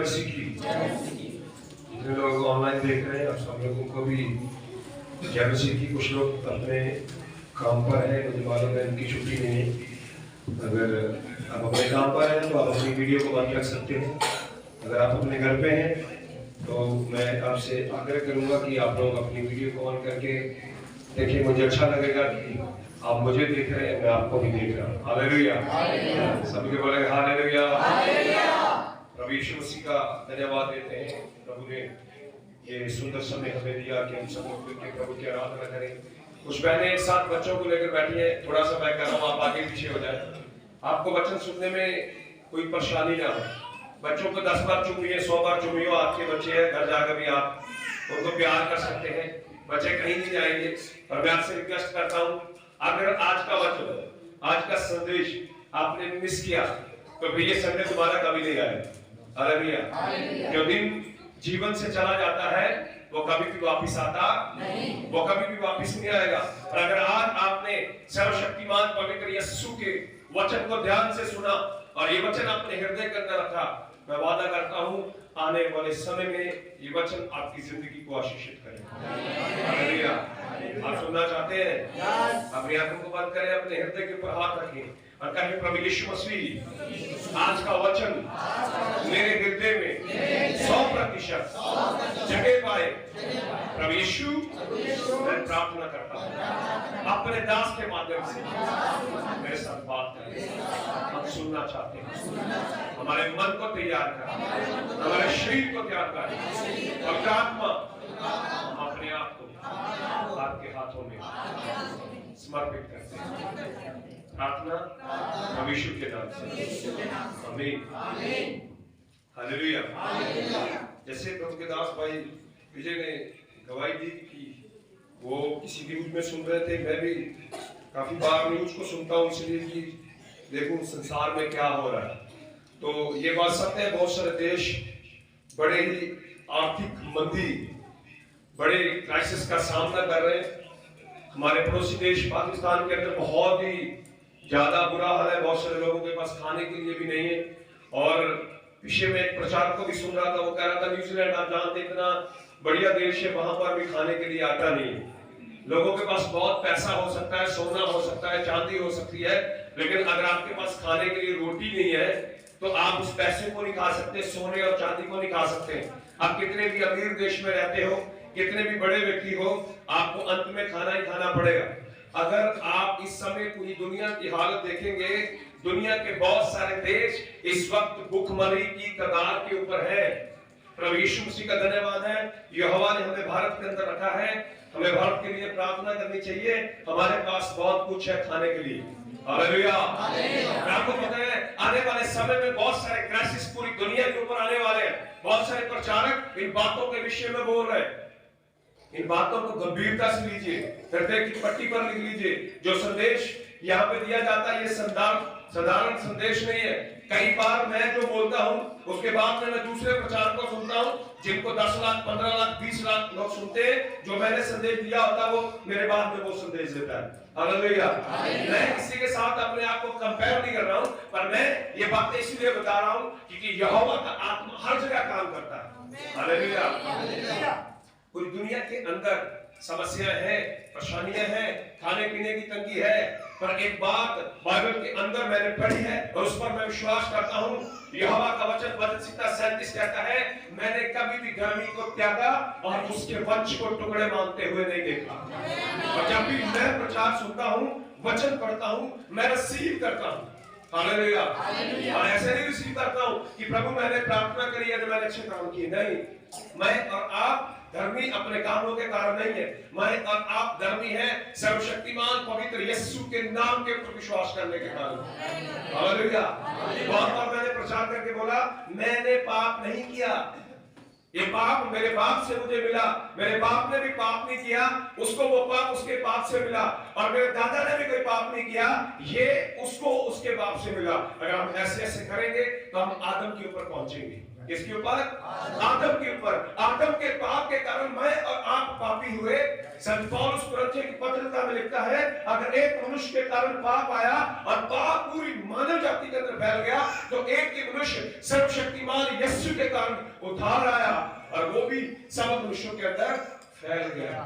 मसीह की। जितने लोग ऑनलाइन देख रहे हैं आप सब लोगों को भी जय मसीह की। कुछ लोग अपने काम पर हैं, मुझे मालूम है उनकी छुट्टी नहीं है। अगर आप अपने काम पर हैं तो आप अपनी वीडियो को बंद रख सकते हैं। अगर आप अपने घर पे हैं तो मैं आपसे आग्रह करूंगा कि आप लोग अपनी वीडियो को ऑन करके देखिए। मुझे अच्छा लगेगा कि आप मुझे देख रहे हैं, मैं आपको भी देख रहा हूँ। हालेलुया, सभी के बोले हालेलुया। प्रभु यीशु मसीह का धन्यवाद देते हैं। प्रभु ने ये सुंदर समय हमें दिया कि हम सब लोग मिलकर प्रभु की आराधना करें। कुछ बहनें एक साथ बच्चों को लेकर बैठी हैं। थोड़ा सा मैं कह रहा हूँ आप आगे पीछे हो जाए। आपको वचन सुनने में कोई परेशानी ना हो। बच्चों को 10 बार चुमिए, 100 बार चुमिए। आपके बच्चे हैं, घर जाकर भी आप उनको प्यार कर सकते हैं। बच्चे कहीं नहीं जाएंगे। और मैं आपसे रिक्वेस्ट करता हूँ, अगर आज का वचन, आज का संदेश आपने मिस किया तो ये संडे दोबारा कभी नहीं आएगा। हालेलुया। जो दिन जीवन से चला जाता है वो कभी भी वापस आता नहीं, वो कभी भी वापस नहीं आएगा। और अगर आज आपने सर्वशक्तिमान पवित्र यीशु के वचन को ध्यान से सुना और ये वचन अपने हृदय के अंदर रखा, मैं वादा करता हूँ आने वाले समय में ये वचन आपकी जिंदगी को आशीषित करेगा। हालेलुया। आप सुनना चाहते हैं? अपनी आंखों को बंद करें, अपने हृदय के ऊपर हाथ रखें और कहें, प्रभु यीशु मसीह आज का वचन मेरे हृदय में 100% जगह पाए। प्रभु यीशु मैं प्रार्थना करता हूँ अपने दास के माध्यम से मेरे साथ बात करें। हम सुनना चाहते हैं। हमारे मन को तैयार करें, हमारे शरीर को तैयार करें। और आत्मा अपने आप को आपके हाथों में समर्पित करते हैं। प्रार्थना प्रभु यीशु के नाम से, आमीन। हालेलुया। जैसे प्रभु के दास भाई विजय ने गवाही दी कि वो किसी न्यूज में सुन रहे थे, मैं भी काफी बार न्यूज को सुनता हूँ इसलिए कि देखूं संसार में क्या हो रहा है। तो ये बात सत्य है, बहुत सारे देश बड़े ही आर्थिक मंदी, बड़े क्राइसिस का सामना कर रहे हैं। हमारे पड़ोसी देश पाकिस्तान के अंदर बहुत ही ज्यादा बुरा हाल है। बहुत सारे लोगों के पास खाने के लिए भी नहीं है। और पीछे में एक प्रचारक को भी सुन रहा था, वो कह रहा था न्यूजीलैंड आप जानते इतना बढ़िया देश है, वहां पर भी खाने के लिए आटा नहीं है। लोगों के पास बहुत पैसा हो सकता है, सोना हो सकता है, चांदी हो सकती है, लेकिन अगर आपके पास खाने के लिए रोटी नहीं है तो आप उस पैसे को नहीं खा सकते, सोने और चांदी को नहीं खा सकते। आप कितने भी अमीर देश में रहते हो, कितने भी बड़े व्यक्ति हो, आपको अंत में खाना ही खाना पड़ेगा। अगर आप इस समय पूरी दुनिया की हालत देखेंगे, दुनिया के बहुत सारे देश इस वक्त भूखमरी की कगार के ऊपर है। प्रभु यीशु मसीह का धन्यवाद है, यहोवा ने हमें भारत के अंदर रखा है। हमें भारत के लिए प्रार्थना करनी चाहिए। हमारे पास बहुत कुछ है खाने के लिए। हालेलुया। आपको पता है आने वाले समय में बहुत सारे क्राइसिस पूरी दुनिया के ऊपर आने वाले हैं। बहुत सारे प्रचारक इन बातों के विषय में बोल रहे हैं। इन बातों को गंभीरता से लीजिए, हृदय की पट्टी पर लिख लीजिए। जो संदेश यहाँ पे दिया जाता है ये साधारण संदेश नहीं है। कई बार मैं जो बोलता हूँ उसके बाद में मैं दूसरे प्रचारकों को सुनता हूँ जिनको 10 लाख 15 लाख 20 लाख लोग सुनते हैं। जो मैंने संदेश दिया होता है वो मेरे बाद में वो संदेश देता है। हालेलुया। मैं किसी के साथ अपने आप को कंपेयर नहीं कर रहा हूँ, पर मैं ये बातें इसलिए बता रहा हूँ क्योंकि यहोवा का आत्मा हर जगह काम करता है। हालेलुया। पूरी दुनिया के अंदर समस्या है, परेशानियां हैं, खाने पीने की तंगी है, पर एक बात बाइबल के अंदर मैंने पढ़ी है और उस पर मैं विश्वास करता हूँ। यहोवा का वचन 37 कहता है, मैंने कभी भी गर्मी को त्यागा और उसके वंश को टुकड़े मांगते हुए नहीं देखा। और जब भी मैं प्रचार सुनता हूँ, वचन पढ़ता हूँ, मैं रिसीव करता हूँ। हालेलुया। और ऐसे नहीं रिसीव करता हूँ कि प्रभु मैंने प्रार्थना करी है, मैंने अच्छे काम किए। नहीं, मैं और आप धर्मी अपने कामों के कारण नहीं है। मैं और आप धर्मी हैं सर्वशक्तिमान पवित्र यीशु के नाम के ऊपर विश्वास करने के कारण। हालेलुया। बहुत बार मैंने प्रचार करके बोला, मैंने पाप नहीं किया, ये पाप मेरे बाप से मुझे मिला। मेरे बाप ने भी पाप नहीं किया, उसको वो पाप उसके बाप से मिला। और मेरे दादा ने भी कोई पाप नहीं किया, ये उसको उसके बाप से मिला। अगर हम ऐसे ऐसे करेंगे तो हम आदम के ऊपर पहुंचेंगे। किसके ऊपर? आदम के ऊपर। आदम के पाप के कारण मैं और आप पापी हुए। संत पौलुस कुरिन्थियों की पत्र में लिखता है, अगर एक मनुष्य के कारण पाप आया और पाप पूरी मानव जाति के अंदर फैल गया, तो एक ही मनुष्य सर्वशक्तिमान यीशु के कारण उद्धार आया और वो भी सब मनुष्यों के अंदर फैल गया।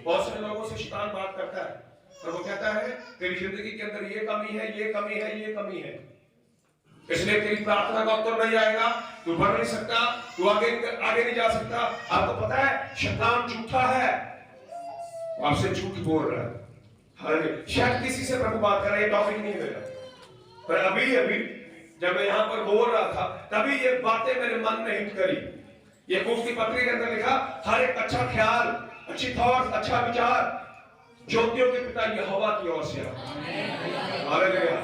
बहुत सारे लोगों से शैतान बात करता है और वो कहता है तेरी जिंदगी के अंदर ये कमी है, ये कमी है, ये कमी है, इसलिए तेरी प्रार्थना का उत्तर नहीं आएगा, तू बढ़ नहीं सकता, तू आगे नहीं जा सकता। आपको पता है शैतान झूठा है, आपसे झूठ बोल रहा है। शायद किसी से प्रभु बात कर रहा है, टॉपिक नहीं मेरा, पर अभी जब मैं यहाँ पर बोल रहा था तभी ये बातें मेरे मन में हिट करी। ये कुफ्ती पत्री के अंदर लिखा, हर एक अच्छा ख्याल, अच्छी थॉट, अच्छा विचार ज्योतियों के पिता यहोवा की ओर से हालेलुया।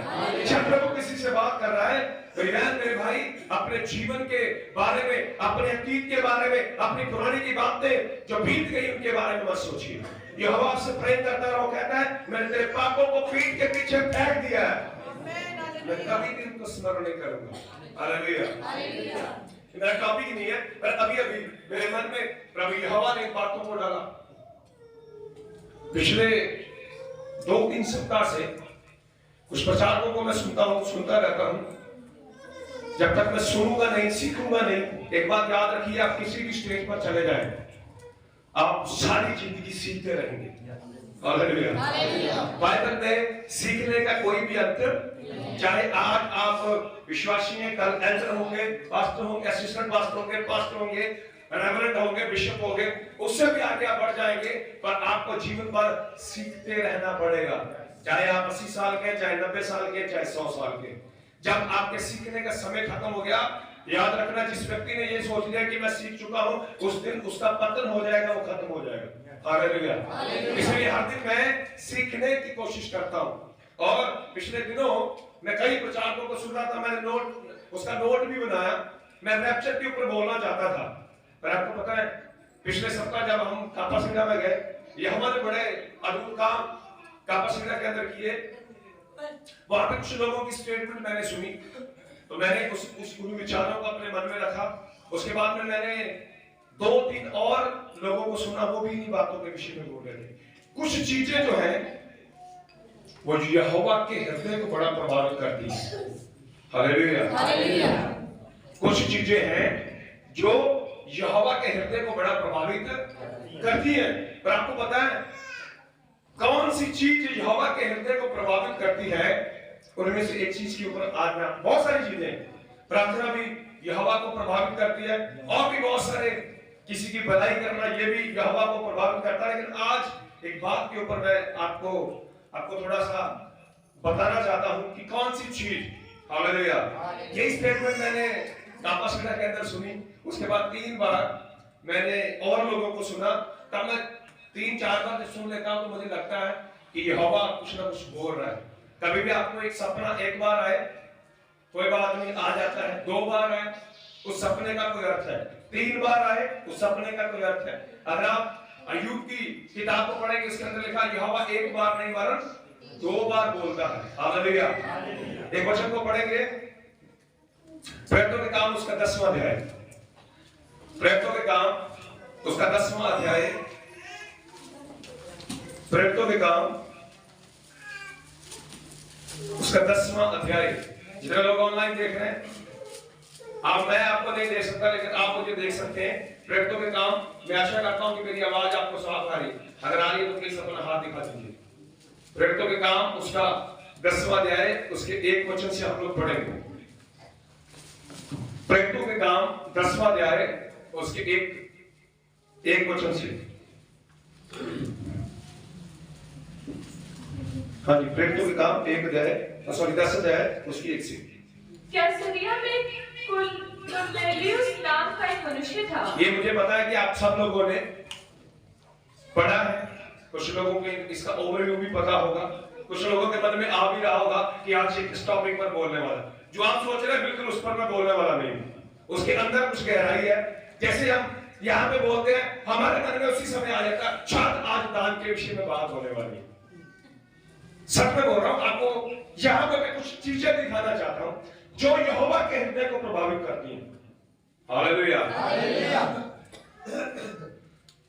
जब प्रभु किसी से बात कर रहा है तो मेरे भाई अपने जीवन के बारे में, अपने अतीत के बारे में, अपनी पुरानी की बातें जो बीत गई उनके बारे में मत सोचिए। यहोवा आपसे प्रेम करता रहो, कहता है मैंने तेरे पापों को पीठ के पीछे फेंक दिया है, मैं कभी भी उनको स्मरण नहीं करूंगा। हालेलुया। मेरा टॉपिक नहीं है, पर अभी मेरे मन में प्रभु यहोवा ने बातों को डाला। पिछले 2-3 सप्ताह से कुछ प्रचारकों को मैं सुनता रहता हूं। जब तक मैं सुनूंगा नहीं, सीखूंगा नहीं, एक बात याद रखिए, आप किसी भी स्टेज पर चले जाएं, आप सारी जिंदगी सीखते रहेंगे। हालेलुया। बाइबल में सीखने का कोई भी अंतर, चाहे आज आप विश्वासी हैं, कल एल्डर होंगे, पास्टर होंगे, असिस्टेंट पास्टर होंगे, रेवरेंड होंगे, बिशप होंगे, उससे भी आगे आप बढ़ जाएंगे, पर आपको जीवन भर सीखते रहना पड़ेगा। चाहे आप 80 साल के, चाहे 90 साल के, चाहे 100 साल के। जब आपके सीखने का समय खत्म हो गया, याद रखना, जिस व्यक्ति ने ये सोच लिया कि मैं सीख चुका हूं, उस दिन उसका पतन हो जाएगा, वो खत्म हो जाएगा। हालेलुया। इसलिए हर दिन मैं सीखने की कोशिश करता हूं। और पिछले दिनों मैं कई प्रचारकों को सुन रहा था, मैंने उसका नोट भी बनाया। मैं रैप्चर के ऊपर बोलना चाहता था, पर आपको पता है पिछले सप्ताह जब हम कापासिंगा में गए, ये हमारे बड़े अद्भुत काम कापासिंगा के अंदर किए। वहां पे कुछ लोगों की स्टेटमेंट मैंने सुनी, तो मैंने उस विचारों को अपने मन में रखा। उसके बाद में मैंने 2-3 और लोगों को सुना, वो भी इन्हीं बातों के विषय में बोल रहे थे। कुछ चीजें जो है वो यहोवा के हृदय को बड़ा प्रभावित करती है। हालेलुया। कुछ चीजें हैं जो यहोवा के हृदय को बड़ा प्रभावित करती है। पर आपको पता है कौन सी चीज यहोवा के हृदय को प्रभावित करती है? उनमें से एक चीज के ऊपर आज मैं, बहुत सारी चीजें, प्रार्थना भी यहोवा को प्रभावित करती है, और भी बहुत सारे, किसी की भलाई करना ये भी यहोवा को प्रभावित करता है। लेकिन आज एक बात के ऊपर मैं आपको थोड़ा सा बताना चाहता हूं कि कौन सी चीज। हालेलुया। ये स्टेटमेंट मैंने कापासिंगा के अंदर सुनी, उसके बाद 3 बार मैंने और लोगों को सुना। तब मैं 3-4 बार सुन लेता हूं तो मुझे लगता है कि यहोवा कुछ ना कुछ बोल रहा है। कभी भी आपको एक सपना एक बार आए, कोई बात नहीं, आ जाता है। 2 बार आए, उस सपने का कोई अर्थ है। 3 बार आए, उस सपने का कोई अर्थ है। अगर आप अय्यूब की किताब को पढ़ेंगे, इसके अंदर लिखा यहोवा 1 बार नहीं वरन 2 बार बोलता है। हालेलुया। एक वचन को पढ़ेंगे, प्रेरितों के काम उसका 10वां अध्याय, प्रेरितों के काम उसका 10वां अध्याय, प्रेरितों के काम उसका 10वां अध्याय। जितने लोग ऑनलाइन देख रहे हैं, मैं आपको नहीं देख सकता, लेकिन आप मुझे देख सकते हैं। प्रेरितों के काम, मैं आशा करता हूं कि मेरी आवाज आपको साफ आ रही, अगर आ रही है तो प्लीज अपना हाथ दिखा दीजिए। प्रेरितों के काम उसका 10वां अध्याय, उसके 1 वचन से हम लोग पढ़ेंगे। प्रेरितों के काम 10वां अध्याय, उसके एक वचन से। हाँ जी, प्रेरितों के काम 1 अध्याय, सॉरी 10 अध्याय, उसकी 1 से। कैसरिया में कुरनेलियुस नाम का एक मनुष्य था। ये मुझे पता है कि आप सब लोगों ने पढ़ा है, कुछ लोगों को इसका ओवरव्यू भी पता होगा, कुछ लोगों के मन में आ भी रहा होगा कि आज इस टॉपिक पर बोलने वाला, जो आप सोच रहे हैं बिल्कुल उस पर मैं बोलने वाला नहीं। उसके अंदर कुछ गहराई है। जैसे हम यहाँ पे बोलते हैं, हमारे मन में उसी समय आ जाता है शायद आज दान के विषय में बात होने वाली है। सच में बोल रहा हूं आपको, यहाँ पे मैं कुछ चीजें दिखाना चाहता हूं जो यहोवा के हृदय को प्रभावित करती हैं। हालेलुया।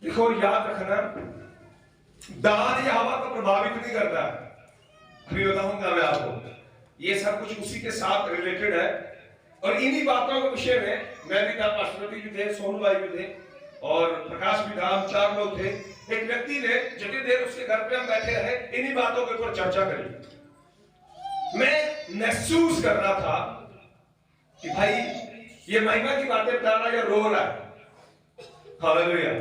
देखो याद रखना, दान यहोवा को प्रभावित नहीं करता। अभी बताऊंगा मैं आपको, ये सब कुछ उसी के साथ रिलेटेड है। और इन्हीं बातों के विषय में मैं भी था, पास्टर भी थे, सोनू भाई भी थे और प्रकाश भी था, हम 4 लोग थे। एक व्यक्ति ने जितनी देर उसके घर पे हम बैठे रहे, इन्हीं बातों के ऊपर चर्चा करी। मैं महसूस कर रहा था कि भाई ये महिमा की बातें बता रहा है या रो रहा है। हालेलुया।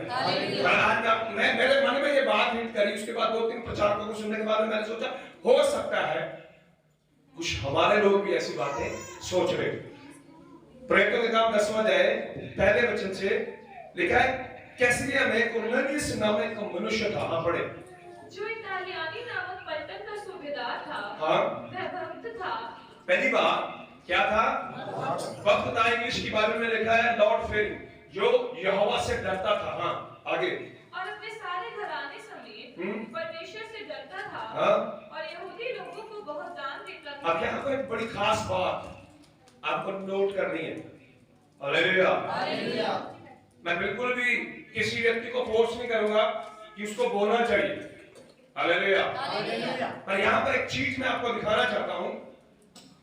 मैं मेरे मन में ये बात हिट करी। उसके बाद 2-3 प्रचारकों को सुनने के बाद मैंने सोचा हो सकता है कुछ हमारे लोग भी ऐसी बातें सोच रहे। प्रेरितों के काम 10वां अध्याय पहले वचन से लिखा है, कैसरिया में कुरनेलियुस नामक एक मनुष्य था। हाँ पढ़े। जो इतालियानी नामक पलटन का सूबेदार था। हाँ। वह भक्त था। पहली बात क्या था? भक्त था। इंग्लिश की बाइबल में लिखा है लॉर्ड फेयरिंग, जो यहोवा से डरता था। हाँ आगे। और अपने सारे घराने समेत परमेश्वर से डरता था। हाँ। और यहूदी लोगों को बहुत दान देता था। अब यहाँ पर एक बड़ी खास बात आपको नोट करनी है। हालेलुया। हालेलुया। मैं बिल्कुल भी किसी व्यक्ति को फोर्स नहीं करूंगा कि उसको बोलना चाहिए। हालेलुया। हालेलुया। पर यहाँ पर एक चीज मैं आपको दिखाना चाहता हूँ,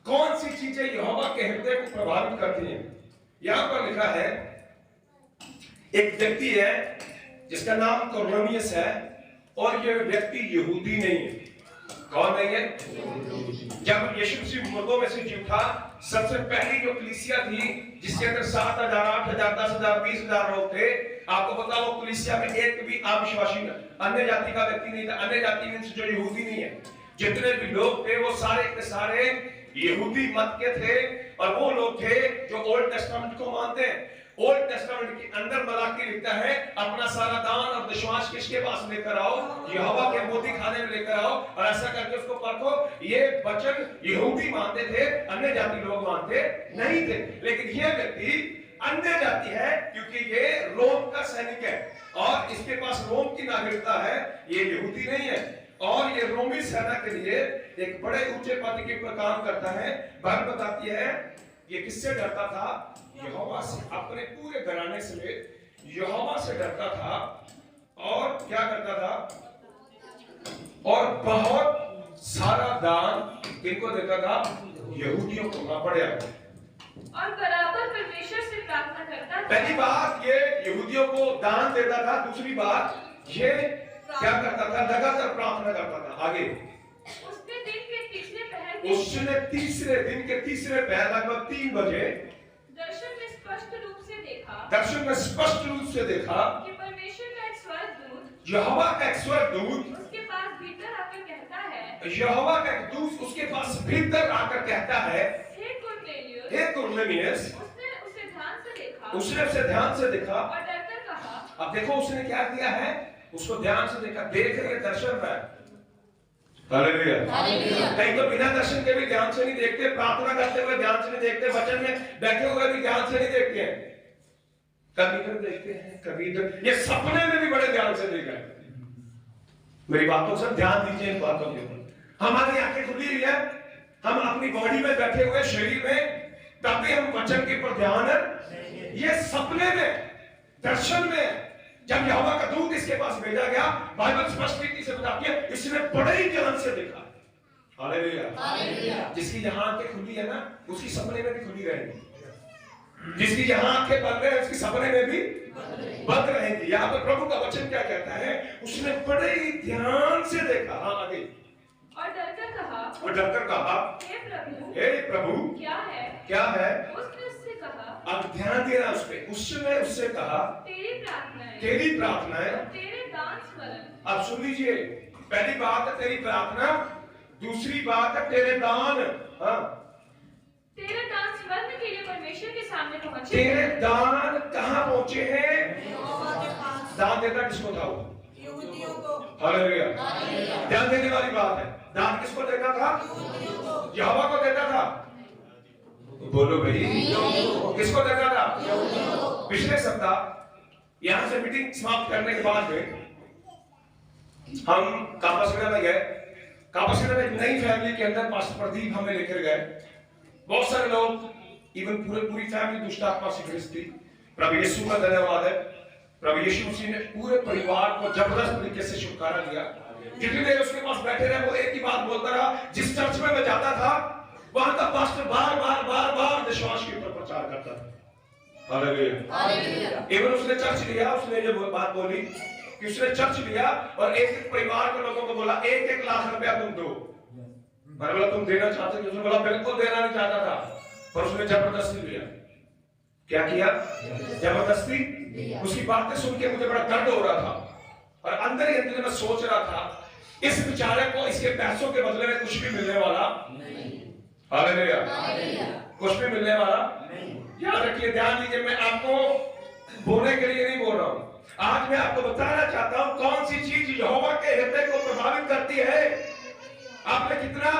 कौन सी चीजें यहोवा के हृदय को प्रभावित करती हैं। यहाँ पर लिखा है, एक व्यक्ति है जिसका नाम कुरनेलियुस है और यह व्यक्ति यहूदी नहीं है। कौन नहीं है? जब यीशु मसीह मुर्दों में से जी उठा, सबसे पहली जो कलीसिया थी जिसके अंदर 7,000, 8,000, 10,000, 20,000 लोग थे, आपको पता वो कलीसिया में एक भी अविश्वासी अन्य जाति का व्यक्ति नहीं था। अन्य जाति मींस जो यहूदी नहीं है। जितने भी लोग थे वो सारे के सारे यहूदी मत के थे और वो लोग थे जो ओल्ड टेस्टामेंट को मानते हैं। ओल्ड टेस्टामेंट के अंदर मलाकी लिखता है, अपना सारा दान और विश्वास किसके पास लेकर आओ? यहोवा के मोती खाने में लेकर आओ और ऐसा करके उसको परखो। ये वचन यहूदी मानते थे, अन्य जाति लोग मानते नहीं थे। लेकिन ये व्यक्ति अन्य जाति है क्योंकि ये रोम का सैनिक है और इसके पास रोम की नागरिकता है। ये यहूदी नहीं है और ये रोमी सेना के लिए एक बड़े ऊंचे पद के ऊपर काम करता है। बाइबल बताती है ये किससे डरता था? यहोवा से। अपने पूरे घराने से यहोवा से डरता था और क्या करता था? और बहुत सारा दान किनको देता था? यहूदियों को। ना पड़े और बराबर परमेश्वर से प्रार्थना करता था। पहली बात ये यहूदियों को दान देता था। दूसरी बात ये क्या करता था? लगातार प्रार्थना करता था। आगे। उसने तीसरे दिन के तीसरे पहर लगभग 3 बजे दर्शन में स्पष्ट रूप से देखा कि परमेश्वर का एक स्वर्गदूत, यहोवा का एक स्वर्गदूत उसके पास भीतर आकर कहता है, यहोवा का एक दूत उसके पास भीतर आकर कहता है, हे कुरनेलियुस। उसने उसे ध्यान से देखा और डरकर कहा। अब देखो उसने क्या किया है? उसको ध्यान से देखा। देख रहे दर्शन है। हालेलुया। कहीं तो बिना दर्शन के भी ध्यान से नहीं देखते, प्रार्थना करते हुए ध्यान से नहीं देखते, वचन में बैठे हुए भी ध्यान से नहीं देखते हैं। कभी इधर देखते हैं, कभी इधर। ये सपने में भी बड़े ध्यान से देखा है। मेरी बातों से ध्यान दीजिए इन बातों के ऊपर। हमारी आंखें खुली हुई है, हम अपनी बॉडी में बैठे हुए, शरीर में, तभी हम वचन के ऊपर ध्यान है। ये सपने में, दर्शन में जब यहोवा का दूत इसके पास भेजा गया, बाइबल स्पष्ट रीति से बताती है इसने बड़े ही ध्यान से देखा। हालेलुया। जिसकी यहां आंखें खुली है ना, उसकी सपने में भी खुली रहेंगी। जिसकी यहां आंखें बंद है, उसकी सपने में भी बंद रहेंगी। यहाँ पर प्रभु का वचन क्या कहता है? उसने बड़े ही ध्यान से देखा। हाँ आगे। और डरकर कहा, हे प्रभु क्या है? उसने उससे कहा, अब ध्यान देना उस पे। उसने उससे कहा, तेरी प्रार्थनाएं और तेरे दान स्मरण। अब सुन लीजिए, पहली बात है तेरी प्रार्थना, दूसरी बात है तेरे दान। हाँ, तेरे दान स्मरण के लिए परमेश्वर के सामने पहुंचे। तेरे दान कहाँ पहुंचे हैं? दान देता किसको था? वो यहूदियों को। हालेलुया। ध्यान देने वाली बात है। दान किसको देता था? यहोवा को देता था। बोलो भाई, किसको देता था? पिछले सप्ताह यहां से मीटिंग समाप्त करने के बाद में हम कापासीना में गए। कापासीना में एक नई फैमिली के अंदर पास्टर प्रदीप हमें लेकर गए। बहुत सारे लोग, इवन पूरी फैमिली दुष्ट आत्मा से ग्रस्त थी। प्रभु यीशु का धन्यवाद है। प्रभु यीशु मसीह ने पूरे परिवार को जबरदस्त तरीके से छुटकारा दिया। जितनी देर उसके पास बैठे रहे वो एक ही बात बोलता रहा। जिस चर्च में मैं जाता था वहां का पास्टर बार बार विश्वास के ऊपर प्रचार करता था। हालेलुया। एवं उसने चर्च लिया, उसने जो बात बोली कि उसने चर्च लिया और एक परिवार के लोगों को बोला 1-1 लाख रुपया तुम दो। मैंने बोला तुम देना चाहते हो? उसने बोला बिल्कुल देना नहीं चाहता था, पर उसने जबरदस्ती लिया। क्या किया? जबरदस्ती। उसकी बातें सुन के मुझे बड़ा दर्द हो रहा था और अंदर ही अंदर मैं सोच रहा था इस बेचारे को इसके पैसों के बदले में कुछ भी मिलने वाला नहीं। हालेलुया। कुछ भी मिलने वाला नहीं। याद रखिए, ध्यान दीजिए, मैं आपको बोलने के लिए नहीं बोल रहा हूं। आज मैं आपको बताना चाहता हूं कौन सी चीज यहोवा के हृदय को प्रभावित करती है। आपने कितना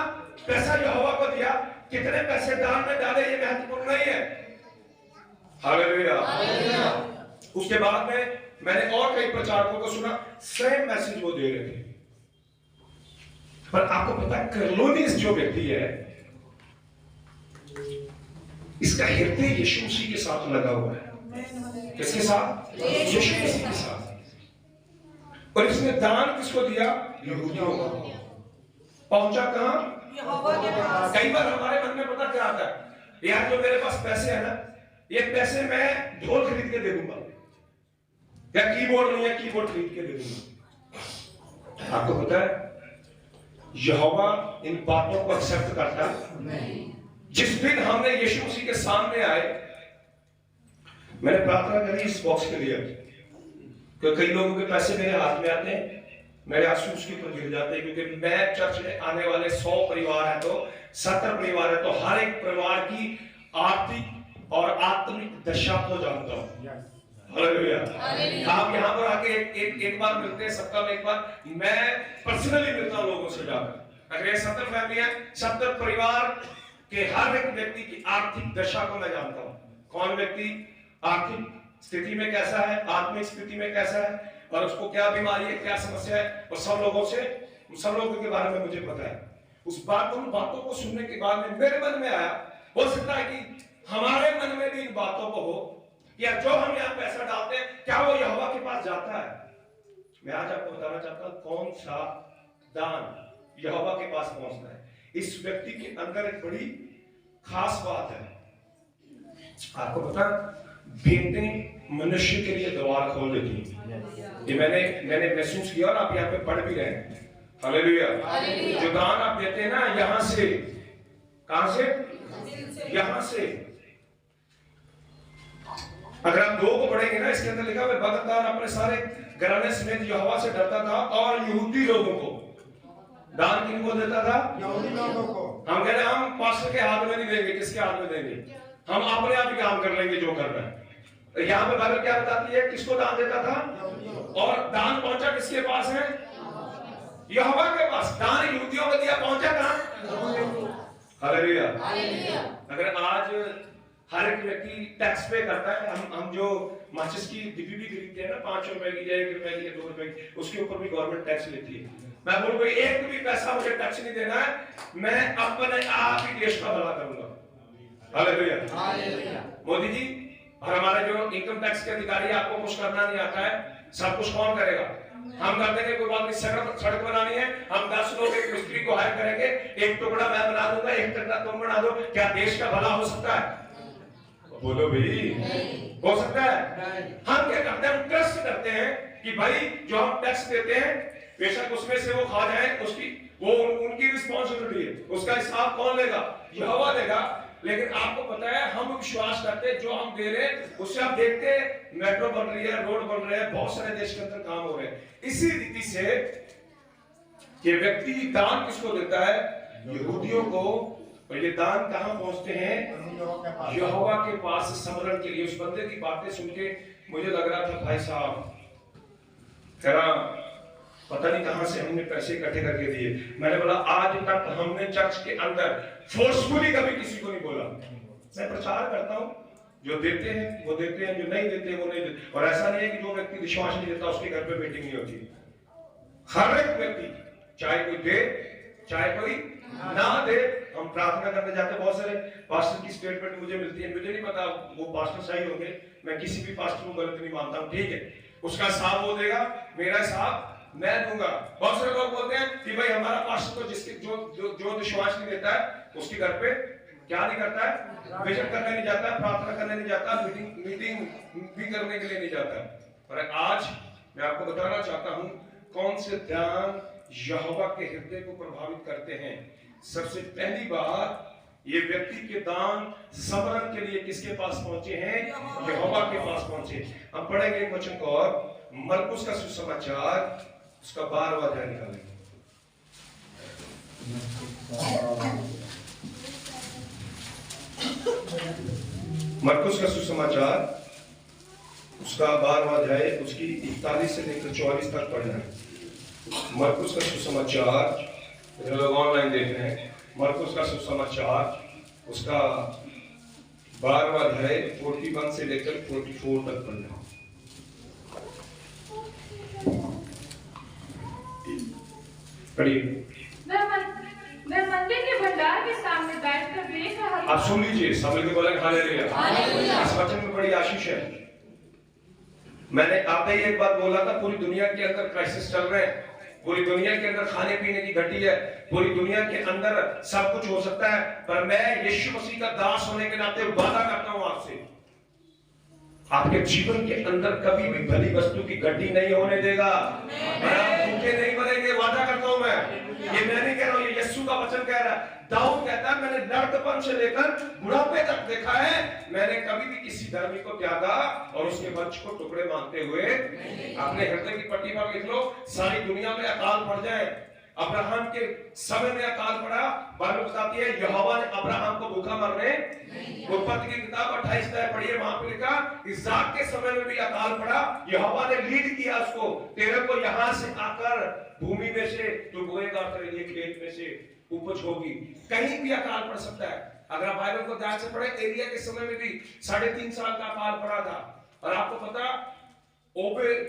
पैसा यहोवा को दिया, कितने पैसे दान में डाले, ये महत्वपूर्ण नहीं है। हालेलुया। उसके बाद में मैंने और कई प्रचारकों को सुना, सेम मैसेज वो दे रहे थे, पर आपको पता है कर्लोनियस जो व्यक्ति है इसका हृदय यीशु मसीह के साथ लगा हुआ है। किसके साथ? यीशु मसीह के साथ। और इसने दान किसको दिया? यहूदियों को। पहुंचा कहां? यहोवा के पास। कई बार हमारे मन में पता क्या आता है, यार जो मेरे पास पैसे है ना, ये पैसे मैं ढोल खरीद के दे दूंगा, या कीबोर्ड नहीं है कीबोर्ड खरीद के दे दूंगा। आपको पता है यहोवा इन बातों को एक्सेप्ट करता नहीं। जिस दिन हमने यीशु मसीह के सामने आए, मैंने प्रार्थना करी इस बॉक्स के लिए, क्योंकि कई लोगों के पैसे मेरे हाथ में आते हैं, मेरे आंसू उसके ऊपर गिर जाते हैं, क्योंकि मैं चर्च में आने वाले 100 परिवार है तो 70 परिवार है तो हर एक परिवार की आर्थिक और आत्मिक दशा को जानता हूं। हालेलुया। आप यहाँ पर आके एक बार मिलते हैं, सप्ताह में एक बार मैं पर्सनली मिलता हूँ लोगों से जाकर। अगर ये 70 फैमिली है, 70 परिवार के हर एक व्यक्ति की आर्थिक दशा को मैं जानता हूँ। कौन व्यक्ति आर्थिक स्थिति में कैसा है, आत्मिक स्थिति में कैसा है, और उसको क्या बीमारी है, क्या समस्या है, और सब लोगों के बारे में मुझे पता है। उन बातों को सुनने के बाद में मेरे मन में आया, हो सकता है कि हमारे मन में भी इन बातों को हो, या जो हम यहाँ पैसा डालते हैं क्या वो यहोवा के पास जाता है। मैं आज आपको बताना चाहता हूँ कौन सा दान यहोवा के पास पहुंचता है। इस व्यक्ति के अंदर एक बड़ी खास बात है। आपको पता, बेटें मनुष्य के लिए द्वार खोल देती हैं। ये मैंने महसूस किया और आप यहाँ पे पढ़ भी रहे हैं। हालेलुया। जो दान आप देते हैं ना, यहां से, कहां से? यहां से। अगर आप 2 को पढ़ेंगे ना, इसके अंदर लिखा है बददान अपने सारे घराने समेत यहोवा से डरता था और यहूदी लोगों को दान किनको देता था? यहूदी लोगों को। हम कह रहे हैं हम पास्टर के हाथ में नहीं देंगे, किसके हाथ में देंगे? हम अपने आप ही काम कर लेंगे जो करना है। यहाँ पे बाइबल क्या बताती है, किसको दान देता था? और दान पहुंचा किसके पास है? यहोवा के पास। दान यहूदियों को दिया, पहुंचा कहां? हालेलुया। अगर आज हर एक व्यक्ति टैक्स पे करता है, हम जो माचिस की डिब्बी भी खरीदते हैं ना, 5 रुपए की, 1 रुपए की, 2 रुपए की, उसके ऊपर भी गवर्नमेंट टैक्स लेती है। मैं बोलूँ भाई एक भी पैसा मुझे टैक्स नहीं देना है, मैं अपने आप ही देश का भला करूंगा। हालेलुया। मोदी जी और हमारे जो इनकम टैक्स के अधिकारी, आपको कुछ करना नहीं आता है, सब कुछ कौन करेगा? हम कर देंगे, कोई बात नहीं। सड़क बनानी है, हम 10 लोग एक मिस्त्री को हायर करेंगे, एक टुकड़ा मैं बना दूंगा, एक टुकड़ा तुम बना दो। क्या देश का भला हो सकता है? बोलो भाई, हो सकता है? हम क्या करते हैं, हम ट्रस्ट करते हैं कि भाई जो हम टैक्स देते हैं बेशक उसमें से वो खा जाए, वो उनकी रिस्पॉन्सिबिलिटी है, उसका हिसाब कौन लेगा? यहोवा देगा। लेकिन आपको पता है हम विश्वास करते हैं जो हम दे रहे हैं उससे आप देखते हैं मेट्रो बन रही है, रोड बन रहे हैं, बहुत सारे देश के अंदर काम हो रहे हैं। इसी रीति से ये व्यक्ति दान किसको देता है? यहूदियों को। और ये दान कहां पहुंचते हैं? यहोवा के पास स्मरण के लिए। उस बंदे की बातें सुन के मुझे लग रहा था भाई साहब तेरा पता नहीं कहां से हमने पैसे इकट्ठे करके दिए। मैंने बोला आज तक हमने चर्च के अंदर फोर्सफुली कभी किसी को नहीं बोला। मैं प्रचार करता हूं, जो देते हैं वो देते हैं, जो नहीं देते वो नहीं देते। और ऐसा नहीं है कि जो व्यक्ति विश्वास नहीं देता उसके घर पे मीटिंग नहीं होती। हर एक व्यक्ति, चाहे कोई दे चाहे कोई ना दे, हम प्रार्थना करने जाते हैं। बहुत सारे पास्टर की स्टेटमेंट मुझे मिलती है, मुझे नहीं पता वो पास्टर सही होंगे, मैं किसी भी पास्टर को गलत नहीं मानता हूं, ठीक है, उसका हिसाब वो देगा, मेरा हिसाब मैं दूंगा। बहुत सारे लोग बोलते हैं कि भाई हमारा पास्टर तो जिसके जो जो जो विश्वास नहीं देता है उसके घर पे क्या नहीं करता है, विजन करने नहीं जाता, प्रार्थना करने नहीं जाता, मीटिंग भी करने के लिए नहीं जाता। पर आज मैं आपको बताना चाहता हूं कौन से दान यहोवा के हृदय को प्रभावित करते हैं। सबसे पहली बात, ये व्यक्ति के दान सबरन के लिए किसके पास पहुंचे हैं? यहोवा के पास पहुंचे। हम पढ़ेंगे एक वचन को और, मरकुस का सुसमाचार उसका 12वां अध्याय निकालेंगे। मरकुस का सुसमाचार उसका 12वां अध्याय उसकी 41 से लेकर 44 तक पढ़ना है। मरकुस का सुसमाचार, लोग ऑनलाइन देख रहे हैं, मरकुस का सुसमाचार उसका 12वां अध्याय 41 से लेकर 44 तक पढ़ना है। पढ़िए। मैं मंदिर के भंडार के सामने बैठकर देख रहा था। आप सुन लीजिए, समझ के बोलेंगे हालेलुया। इस वचन में बड़ी आशीष है। मैंने आपने ही एक बात बोला था, पूरी दुनिया के अंदर क्राइसिस चल रहे हैं, पूरी दुनिया के अंदर खाने पीने की घटी है, पूरी दुनिया के अंदर सब कुछ हो सकता है, पर मैं यीशु मसीह का दास होने के नाते वादा करता हूं आपसे, आपके जीवन के अंदर कभी भी भली वस्तु की घटी नहीं होने देगा। आप भूखे नहीं मरेंगे, वादा करता हूं मैं। ये मैं नहीं कह रहा हूं, ये यीशु का वचन कह रहा है। दाऊद कहता है मैंने लड़कपन से लेकर बुढ़ापे तक देखा है, मैंने कभी भी किसी धर्मी को त्यागा और उसके वंश को टुकड़े मांगते हुए। अपने हृदय की पट्टी पर लिख लो, सारी दुनिया में अकाल पड़ जाए, अब्राहम के समय में अकाल पड़ा, बाइबल बताती है यहोवा ने अब्राहम को भूखा मरने, उत्पत्ति की किताब 28 अध्याय पढ़िए, वहां पे लिखा इसहाक के समय में भी अकाल पड़ा, यहोवा ने लीड किया उसको, तेरे को यहां से आकर भूमि में से तू बोएगा, तेरे लिए खेत में से उपज होगी। कहीं भी अकाल पड़ सकता है। अगर आप बाइबल को ध्यान से पढ़े, एलिया के समय में भी 3.5 साल का अकाल पड़ा था। और आपको पता, ओबेद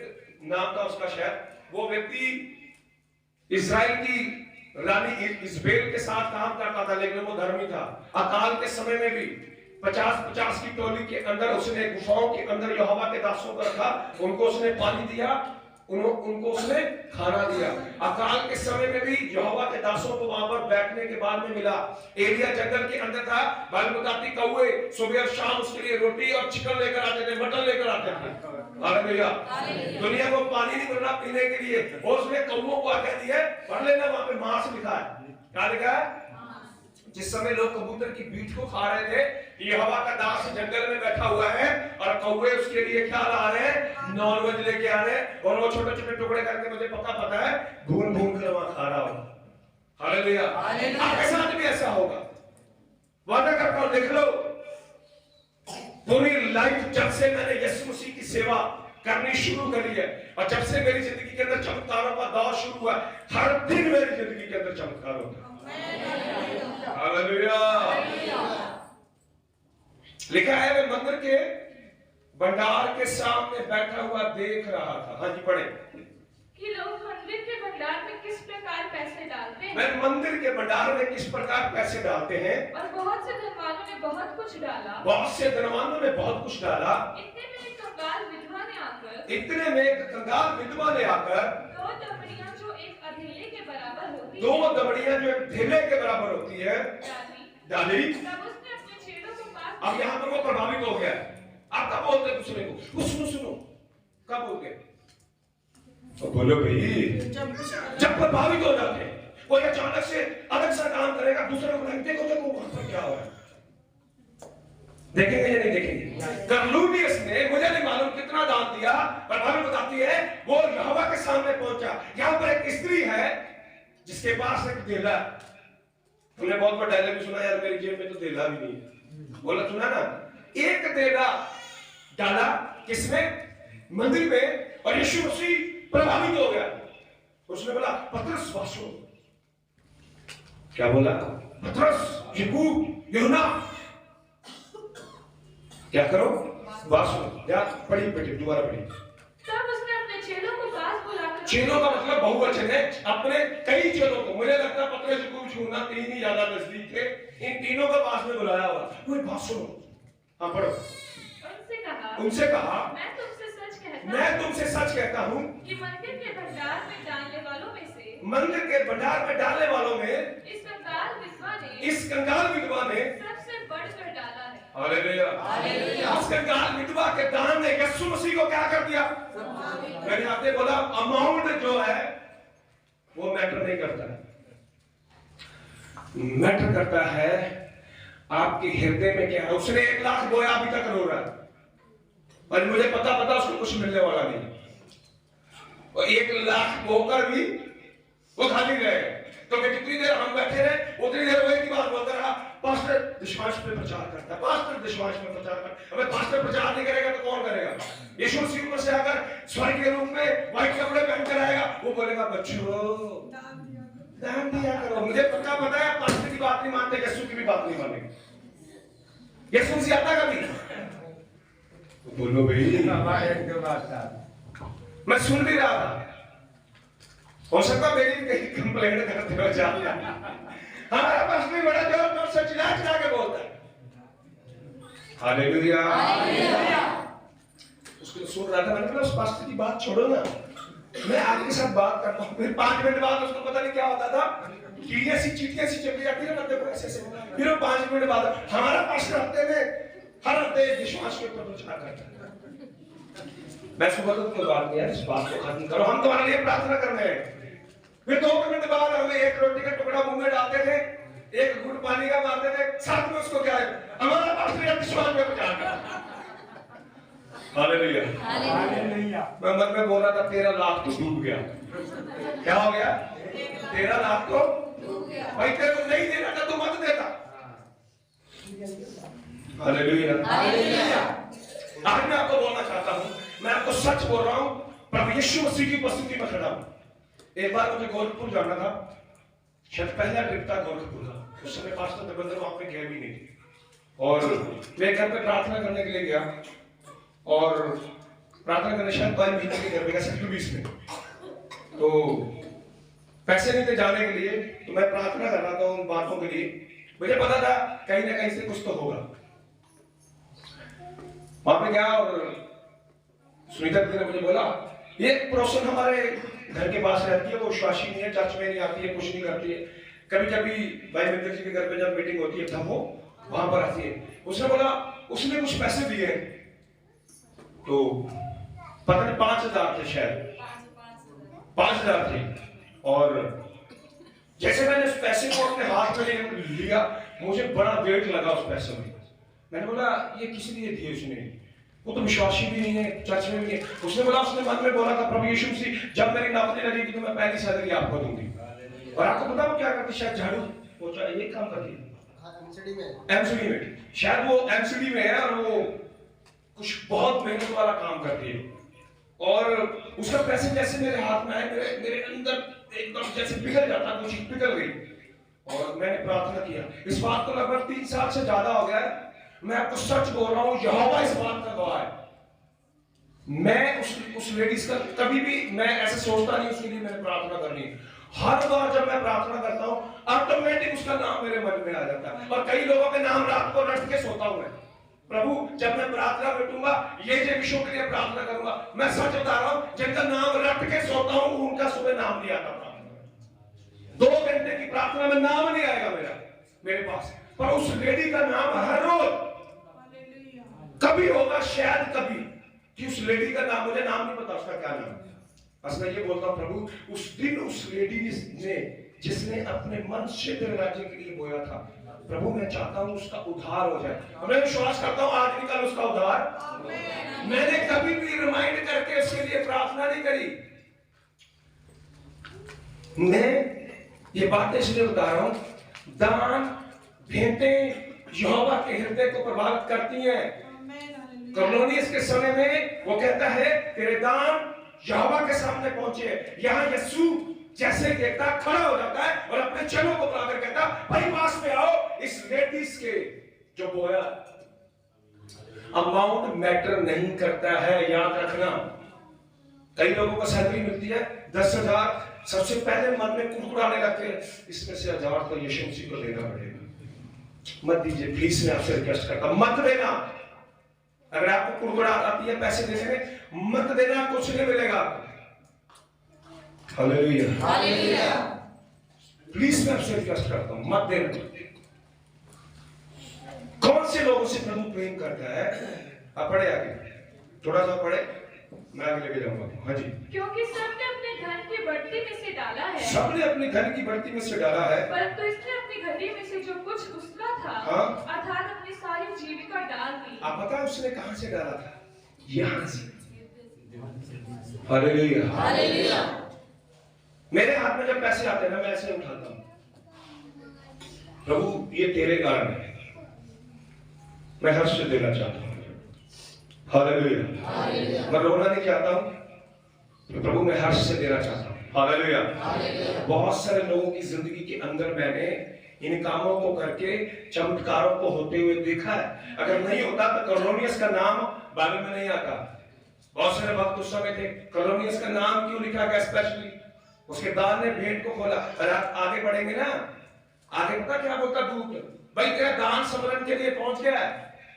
नाम था उसका शहर, वो व्यक्ति इस्राएल की रानी इजबेल के साथ काम करता था, लेकिन वो धर्मी था। अकाल के समय में भी 50-50 की टोली के अंदर उसने गुफाओं के अंदर यहोवा के दासों को रखा, उनको उसने पानी दिया, उनको उसने खाना दिया। अकाल के समय में भी यहोवा के दासों को वहां पर बैठने के बाद में मिला। एलिया जंगल के अंदर था, बाइबल बताती कौवे सुबह और शाम उसके लिए रोटी और चिकन लेकर आते थे, मटन लेकर आते थे। हालेलुया। दुनिया को पानी नहीं मिलना पीने के लिए, और उसने कौवों को आज्ञा दी है, पढ़ लेना वहां पे मांस लिखा है। क्या लिखा है? जिस समय लोग कबूतर की बीट को खा रहे थे, यहोवा का दास जंगल में बैठा हुआ है और कौवे उसके लिए क्या ला रहे हैं? नॉनवेज लेके आ रहे हैं, और वो छोटे छोटे टुकड़े करके, मुझे पता है, भून भून कर वहां खा रहा होगा। हालेलुया। आपके साथ भी ऐसा होगा, वादा करता हूं, लिख लो। पूरी लाइफ जब से मैंने यीशु मसीह की सेवा करनी शुरू करी है, और जब से मेरी जिंदगी के अंदर चमत्कारों का दौर शुरू हुआ, हर दिन मेरी जिंदगी के अंदर चमत्कार होता है। हालेलुया। लिखा है मैं मंदिर के भंडार के सामने बैठा हुआ देख रहा था। हाँ जी, पढ़े कि लोग मंदिर के भंडार में किस प्रकार पैसे डालते हैं। मैं मंदिर के भंडार में किस प्रकार पैसे डालते हैं। और बहुत से धनवानों ने बहुत कुछ डाला। बहुत से धनवानों ने बहुत कुछ डाला। इतने में एक कंगाल विधवा ने आकर, दो दमड़ियां जो एक अधेले के बराबर होती है, 2 दमड़ियां जो एक ढेले के बराबर होती है, डाली। तब उसने अपने छेड़ों को पास। अब यहाँ पर वो प्रभावित हो गया। आप कब बोलते दूसरे को, सुनो, कब बोलते? तो बोलो भाई, जब प्रभावित हो जाते हैं, कोई अचानक से अलग सा काम करेगा, दूसरे को देखो वहां पर क्या हो रहा है, देखेंगे या नहीं देखेंगे? कर्नूलियस ने, मुझे नहीं मालूम कितना दान दिया, पर बाइबल बताती है वो यहोवा के सामने पहुंचा। यहां पर एक स्त्री है जिसके पास एक देला। तुमने बहुत बड़ा डायलॉग भी सुना, यार मेरी जेब में तो देला भी नहीं है, बोला सुना ना? एक देला डाला किसमें? मंदिर में। और यीशु मसीह प्रभावित हो गया। उसने बोला पतरस वासो, क्या बोला? पतरस, याकूब, यूहन्ना, क्या करो? वासो। या पढ़ी बेटे, दोबारा पढ़ी। तब उसने अपने चेलों को पास बुलाकर, चेलों का मतलब बहुवचन है, अपने कई चेलों को, मुझे लगता है पतरस, याकूब, यूहन्ना 3 ही ज्यादा नजदीक थे, इन तीनों का पास में बुलाया हुआ। कोई बात सुनो, हाँ पढ़ो। उनसे कहा, मैं तुमसे सच कहता है तुमसे सच कहता हूँ कि मंदिर के भंडार में डालने वालों में से मंदिर के भंडार में डालने वालों में इस कंगाल विधवा ने सबसे बढ़कर डाला है। हालेलुया। उस कंगाल विधवा के दान ने यीशु मसीह को क्या कर दिया? मैंने आपने बोला अमाउंट जो है वो मैटर नहीं करता है, मैटर करता है आपके हृदय में क्या है। उसने 1 लाख बोया, अभी तक रो रहा है, और मुझे पता उसको कुछ मिलने वाला नहीं, और 1 लाख बोकर भी वो खाली रहेगा। तो जितनी देर हम बैठे रहे उतनी देर वही की बात बोलता रहा, पास्टर विश्वास पे प्रचार करता है, पास्टर विश्वास पे प्रचार करता है। अबे पास्टर प्रचार नहीं करेगा तो कौन करेगा? यीशु मसीह ऊपर से आकर स्वर्ग के रूप में व्हाइट कपड़े पहन कर आएगा, वो बोलेगा बच्चों दान दिया करो। मुझे पता है पास्टर की बात नहीं मानते, यीशु की भी बात नहीं मानेंगे। यीशु मसीह आता कभी? बोलो भाई, मैं सुन भी रहा था, हो सकता मेरी कहीं कंप्लेंट करते हो जाता। हमारा पास भी बड़ा जोर से चिल्ला के बोलता है हालेलुया। उसको सुन रहा था, मैंने कहा उस पास्टर की बात छोड़ो ना, मैं आपके साथ बात करता हूँ। फिर 5 मिनट बाद उसको पता नहीं क्या होता था, चीटियां सी चली जाती है ना ऐसे। फिर 5 मिनट बाद हमारा पास्टर हर हफ्ते विश्वास के ऊपर प्रचार करता है। मैं सुबह तो कोई बात नहीं है, इस बात को खत्म करो, हम तुम्हारे लिए प्रार्थना करने हैं। फिर 2 मिनट बाद हमें 1 रोटी का टुकड़ा मुंह में डालते थे, 1 घूंट पानी का मारते थे, साथ में उसको क्या है हमारा पास्टर विश्वास पे प्रचार करता है। हालेलुया। मैं मन में बोल रहा था 13 लाख तो डूब गया। क्या हो गया? 13 लाख तो डूब गया। भाई तेरे को नहीं देना था तो मत देता। हालेलुया। आज मैं आपको बोलना चाहता हूँ, मैं आपको सच बोल रहा हूँ, प्रभु यीशु मसीह की उपस्थिति में खड़ा हूँ। एक बार मुझे गोरखपुर जाना था, शायद पहला ट्रिप था गोरखपुर का। उस समय पास्टर दबंदर वहां पे गया भी नहीं, और मैं घर पे प्रार्थना करने के लिए गया, और प्रार्थना करने शायद 5 महीने के घर पे गया, 20 में। तो पैसे नहीं थे जाने के लिए, तो मैं प्रार्थना कर रहा था उन बातों के लिए। मुझे पता था कहीं ना कहीं से कुछ तो होगा। वहां पे गया और सुनीता जी ने मुझे बोला, ये पड़ोसन हमारे घर के पास रहती है, वो विश्वासी नहीं है, चर्च में नहीं आती है, कुछ नहीं करती है। कभी कभी भाई मित्र जी के घर पे जब मीटिंग होती है तब वो वहां पर आती है। उसने बोला उसने कुछ पैसे दिए, तो पता नहीं 5,000 थे, शायद 5,000 थे। और जैसे मैंने उस पैसे को अपने हाथ में लिया, मुझे बड़ा वेट लगा उस पैसे में। मैंने बोला ये किस लिए दिए उसने, वो तो विश्वासी भी नहीं है, चर्च में भी नहीं है। उसने बोला, उसने मन में बोला था प्रभु यीशु मसीह जब मेरी नौकरी लगेगी तो मैं पहली सैलरी आपको दूंगी। और आपको पता वो क्या करती, शायद झाड़ू पोछा ये काम करती है एमसीडी में, शायद वो एमसीडी में है, और वो कुछ बहुत मेहनत वाला काम करती है। और उसका पैसे जैसे मेरे हाथ में आए, मेरे अंदर एकदम जैसे पिघल जाता, कुछ पिघल गई। और मैंने प्रार्थना किया। इस बात को लगभग 3 साल से ज्यादा हो गया। मैं आपको सच बोल रहा हूं, यहोवा इस बात का गवाह है। मैं उस लेडीज का कभी भी मैं ऐसे सोचता नहीं उसके लिए मैंने प्रार्थना करनी। हर बार जब मैं प्रार्थना करता हूं ऑटोमेटिक उसका नाम मेरे मन में आ जाता है। और कई लोगों के नाम रात को रट के सोता हूं मैं, प्रभु जब मैं प्रार्थना बैठूंगा ये विषयों के लिए प्रार्थना करूंगा। मैं सच बता रहा हूं, जिनका नाम रट के सोता हूं उनका सुबह नाम नहीं आता प्रार्थना में। 2 घंटे की प्रार्थना में नाम नहीं आएगा मेरे पास, पर उस लेडी का नाम हर रोज कभी होगा, शायद कभी, कि उस लेडी का नाम, मुझे नाम नहीं पता उसका क्या नाम। बस मैं ये बोलता हूं प्रभु उस दिन उस लेडी ने जिसने अपने मन से तेरे राज्य के लिए बोया था, प्रभु मैं चाहता हूं उसका उद्धार हो जाए। मैं विश्वास करता हूं आज निकल उसका उद्धार। मैंने कभी भी रिमाइंड करके उसके लिए प्रार्थना नहीं करी। मैं ये बातें इसलिए बता रहा हूं, दान भेंटें यहोवा के हृदय को प्रभावित करती हैं। कर्नोलियस के समय में वो कहता है तेरे दान यहोवा के सामने पहुंचे। यहाँ यीशु जैसे देखता खड़ा हो जाता है और अपने चेलों को बुलाकर कहता भाई पास में आओ, इस लेडीज के जो बोया। अमाउंट मैटर नहीं करता है, याद रखना। कई लोगों को सैलरी मिलती है 10,000, सबसे पहले मन में कुड़कुड़ाने लगते हैं इसमें से 1,000 तो यीशु मसीह को देना पड़ेगा। मत दीजिए प्लीज, मैं आपसे रिक्वेस्ट करता हूं मत देना। अगर आपको कुड़कुड़ाहट आती है पैसे देने में, मत देना, कुछ नहीं मिलेगा आपको। Hallelujah, hallelujah. प्लीज मैं आपसे रिक्वेस्ट करता हूं, मत देना। कौन से लोगों से प्रभु प्रेम करता है? आप पढ़े आगे, थोड़ा सा पढ़े, मैं आगे लेके जाऊंगा। हाँ जी। क्योंकि सबने अपने धन की बढ़ती में से डाला है, सबने अपने धन की बढ़ती में से डाला है, परंतु इसने अपनी घड़ी में से जो कुछ उसका था, हाँ? अर्थात अपनी सारी जीविका डाल दी। आप पता है उसने कहां से डाला था? यहां से। Hallelujah, hallelujah. मेरे हाथ में जब पैसे आते हैं ना, मैं ऐसे उठाता हूं, प्रभु ये तेरे कारण है, मैं हर्ष से देना चाहता हूं। Hallelujah, hallelujah. मैं रोना नहीं चाहता हूं, तो प्रभु मैं हर्ष से देना चाहता हूं। Hallelujah, hallelujah. बहुत सारे लोगों की जिंदगी के अंदर मैंने इन कामों को करके चमत्कारों को होते हुए देखा है। अगर नहीं होता तो कॉर्नेलियस का नाम बाइबल में नहीं आता। बहुत सारे वक्त उस समय थे, कॉर्नेलियस का नाम क्यों लिखा गया स्पेशली? उसके दान ने भेंट को खोला। अगर आप आगे बढ़ेंगे ना, आगे पता क्या बोलता दूत? भाई तेरा दान समरण के लिए पहुंच गया है,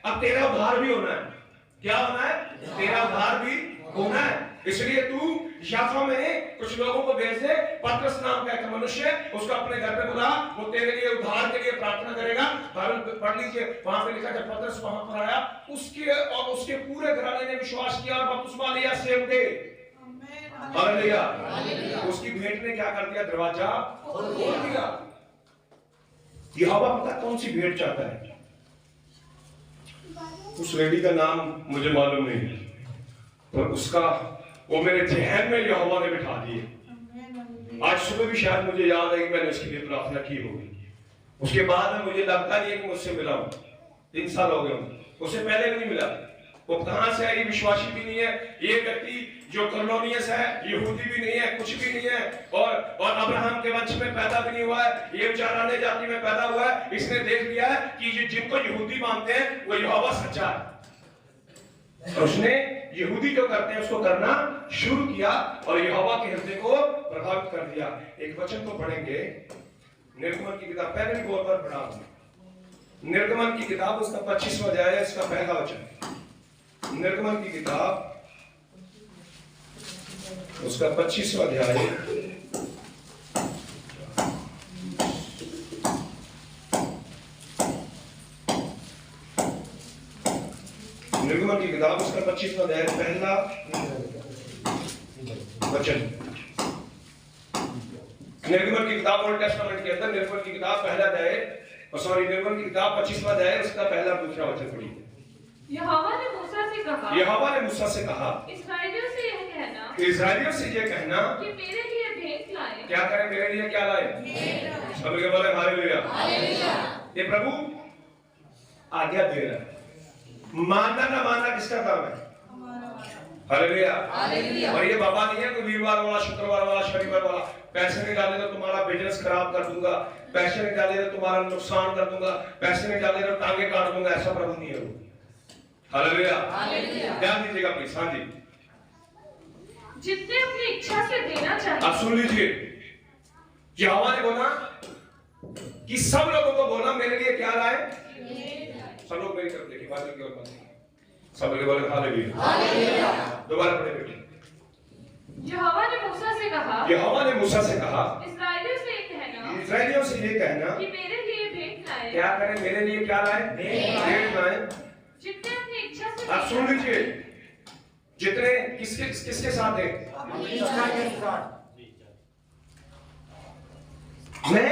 अब तेरा उद्धार भी होना है। क्या होना है? तेरा उद्धार भी होना है। इसलिए तू याफा में कुछ लोगों को भेज दे, पतरस नाम का एक मनुष्य, उसको अपने घर पे बुला, वो तेरे लिए उद्धार के लिए प्रार्थना करेगा। बाइबल पढ़ लीजिए, वहां पे लिखा जब पतरस वहां पर आया, उसके और उसके पूरे घराने ने विश्वास किया और बपतिस्मा लिया, सेव दे। Hallelujah, hallelujah. उसकी भेंट ने क्या कर दिया? दरवाजा खोल दिया। यहोवा पता कौन सी भेंट चाहता है? उस लेडी का नाम मुझे मालूम नहीं है, पर उसका वो मेरे जहन में यहोवा ने बिठा दिए। आज सुबह भी शायद मुझे याद है कि मैंने उसके लिए प्रार्थना की होगी। उसके बाद में मुझे लगता नहीं है कि मुझसे मिला हूं, 3 साल हो गए, उससे पहले भी नहीं मिला। वो कहां से है? ये विश्वासी भी नहीं है, ये व्यक्ति जो कॉर्नेलियस है यहूदी भी नहीं है, कुछ भी नहीं है, और अब्राहम के वंश में पैदा भी नहीं हुआ है, ये बेचारा अन्य जाति में पैदा हुआ है। इसने देख लिया है कि जिनको यहूदी मानते हैं वो यहोवा सच्चा है, और उसने यहूदी जो करते हैं उसको करना शुरू किया और यहोवा के हृदय को प्रभावित कर दिया। एक वचन को पढ़ेंगे, निर्गमन की किताब, पहले भी बहुत बार पढ़ा, निर्गमन की किताब उसका 25वां अध्याय, इसका पहला वचन। निर्गमन की किताब उसका 25वां अध्याय, निर्गमन की किताब उसका 25वां अध्याय, पहला वचन। निर्गमन की किताब ओल्ड टेस्टामेंट के अंदर निर्गमन की किताब पहला अध्याय, निर्गमन की किताब 25वां अध्याय, उसका पहला दूसरा वचन पढ़िए। यहोवा ने मूसा से कहा, यहोवा ने मूसा से कहा, इस्राएलियों से यह कहना, इस्राएलियों से ये कहना कि मेरे लिए भेंट लाए। क्या करें? मेरे लिए क्या लाए? सब के बोले हालेलुया, हालेलुया। ये प्रभु आज्ञा दे रहा है, मानना ना मानना किसका काम है? Hallelujah, hallelujah. और ये बाबा नहीं है कोई वीरवार वाला, शुक्रवार वाला, शनिवार वाला। पैसे नहीं डाले तो तुम्हारा बिजनेस खराब कर दूंगा, पैसे नहीं डाले तो तुम्हारा नुकसान कर दूंगा, पैसे नहीं डाले तो टांगे काट दूंगा, ऐसा प्रभु नहीं है वो। Hallelujah, hallelujah. ध्यान दीजिएगा प्लीज। हाँ जी, जितने अपनी इच्छा से देना चाहिए। आप सुन लीजिए, यहोवा ने बोला कि सब लोगों को बोला मेरे लिए क्या लाए? सब लोग मेरी तरफ देखिए, बादल की ओर मत देखिए, सब लोग बोले हालेलुया, हालेलुया। दोबारा पढ़े बेटे। यहोवा ने मूसा से कहा, यहोवा ने मूसा से कहा, इस्राएलियों से ये कहना, इस्राएलियों से ये कहना कि मेरे लिए भेंट लाए। क्या करें? मेरे लिए क्या लाए? भेंट लाए। जितने अपनी इच्छा से। आप सुन लीजिए, जितने किसके किसके साथ है? मैं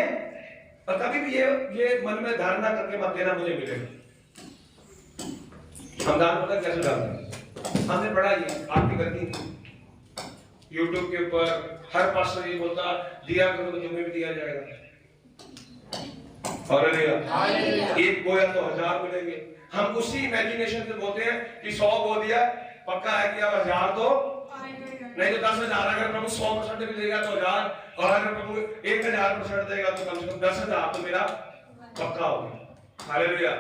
और कभी भी ये मन में धारणा करके मत देना मुझे मिलेगा। हम दान पता कैसे डालते हैं? हमने पढ़ा ये आपकी गलती थी। YouTube के ऊपर हर पास्टर ये बोलता दिया करो तो तुम्हें भी दिया जाएगा। हालेलुया, एक बोया तो 1000 मिलेंगे। हम उसी इमेजिनेशन से बोलते हैं कि 100 बो दिया, पक्का है कि अब 1000 तो नहीं तो 10,000। अगर प्रभु 100% भी देगा तो 1000, और अगर प्रभु 1000% देगा तो कम से कम 10,000 तो मेरा पक्का होगा। हालेलुया।